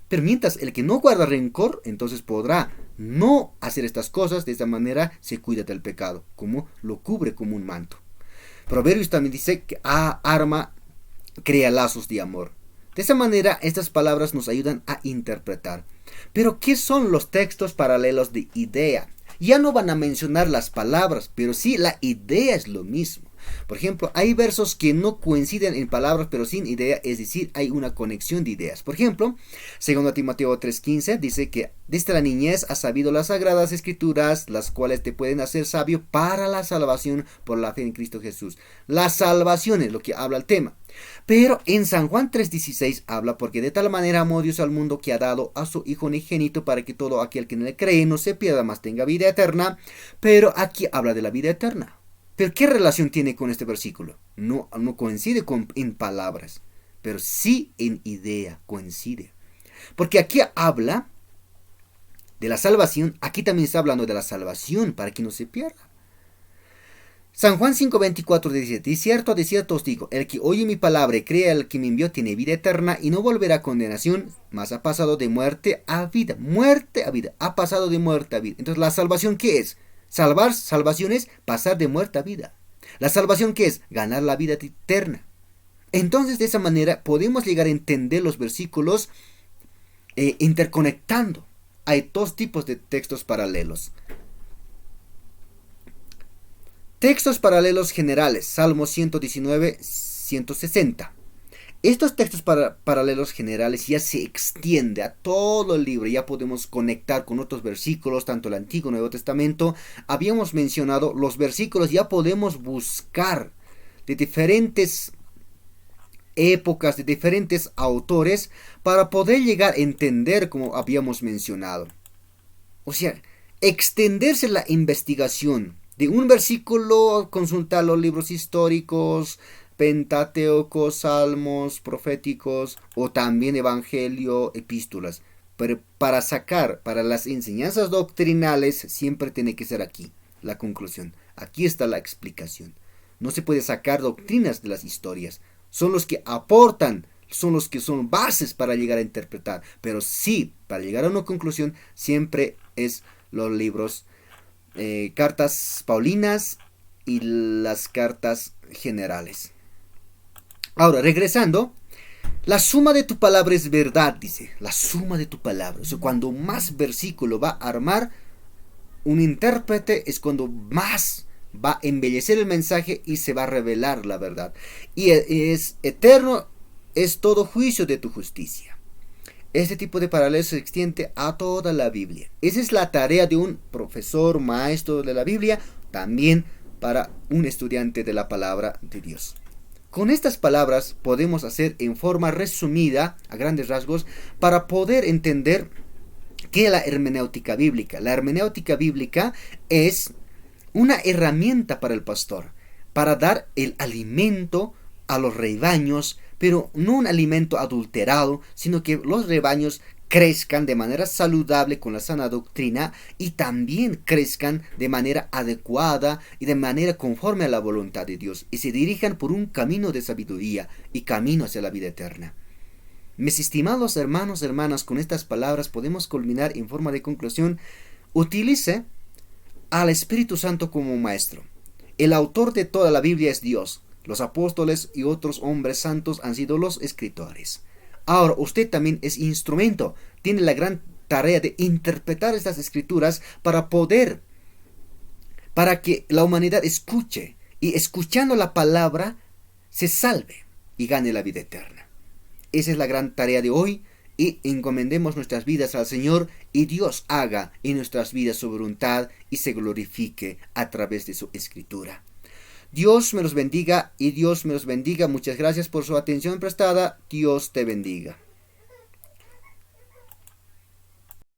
Pero mientras el que no guarda rencor, entonces podrá no hacer estas cosas. De esta manera se cuida del pecado, como lo cubre como un manto. Proverbios también dice que crea lazos de amor. De esa manera estas palabras nos ayudan a interpretar. Pero ¿qué son los textos paralelos de idea? Ya no van a mencionar las palabras, pero sí la idea es lo mismo. Por ejemplo, hay versos que no coinciden en palabras pero sin idea, es decir, hay una conexión de ideas. Por ejemplo, 2 Timoteo 3:15 dice que desde la niñez has sabido las sagradas escrituras, las cuales te pueden hacer sabio para la salvación por la fe en Cristo Jesús. La salvación es lo que habla el tema. Pero en San Juan 3:16 habla, porque de tal manera amó Dios al mundo que ha dado a su Hijo unigénito para que todo aquel que en él cree no se pierda, mas tenga vida eterna. Pero aquí habla de la vida eterna. ¿Pero qué relación tiene con este versículo? No coincide en palabras, pero sí en idea coincide. Porque aquí habla de la salvación, aquí también está hablando de la salvación para que no se pierda. San Juan 5:24 dice, de cierto os digo, el que oye mi palabra y cree al que me envió tiene vida eterna y no volverá a condenación, mas ha pasado de muerte a vida. Muerte a vida, ha pasado de muerte a vida. Entonces, ¿la salvación qué es? Salvación es pasar de muerte a vida. ¿La salvación qué es? Ganar la vida eterna. Entonces, de esa manera podemos llegar a entender los versículos interconectando. Hay dos tipos de textos paralelos. Textos paralelos generales, Salmo 119, 160. Estos textos paralelos generales ya se extiende a todo el libro, ya podemos conectar con otros versículos, tanto el Antiguo y el Nuevo Testamento. Habíamos mencionado los versículos, ya podemos buscar de diferentes épocas, de diferentes autores, para poder llegar a entender como habíamos mencionado. O sea, extenderse la investigación de un versículo, consultar los libros históricos, Pentateuco, Salmos, proféticos o también Evangelio, epístolas. Pero para las enseñanzas doctrinales siempre tiene que ser aquí la conclusión. Aquí está la explicación. No se puede sacar doctrinas de las historias. Son los que aportan, son los que son bases para llegar a interpretar. Pero sí, para llegar a una conclusión siempre es los libros, cartas paulinas y las cartas generales. Ahora, regresando, la suma de tu palabra es verdad, dice. La suma de tu palabra. O sea, cuando más versículo va a armar un intérprete, es cuando más va a embellecer el mensaje y se va a revelar la verdad. Y es eterno, es todo juicio de tu justicia. Este tipo de paralelo se extiende a toda la Biblia. Esa es la tarea de un profesor, maestro de la Biblia, también para un estudiante de la palabra de Dios. Con estas palabras podemos hacer en forma resumida, a grandes rasgos, para poder entender qué es la hermenéutica bíblica. La hermenéutica bíblica es una herramienta para el pastor, para dar el alimento a los rebaños, pero no un alimento adulterado, sino que los rebaños crezcan de manera saludable con la sana doctrina y también crezcan de manera adecuada y de manera conforme a la voluntad de Dios y se dirijan por un camino de sabiduría y camino hacia la vida eterna. Mis estimados hermanos, hermanas, con estas palabras podemos culminar en forma de conclusión. Utilice al Espíritu Santo como maestro. El autor de toda la Biblia es Dios. Los apóstoles y otros hombres santos han sido los escritores. Ahora usted también es instrumento. Tiene la gran tarea de interpretar estas escrituras para que la humanidad escuche y escuchando la palabra se salve y gane la vida eterna. Esa es la gran tarea de hoy y encomendemos nuestras vidas al Señor y Dios haga en nuestras vidas su voluntad y se glorifique a través de su escritura. Dios me los bendiga y Dios me los bendiga. Muchas gracias por su atención prestada. Dios te bendiga.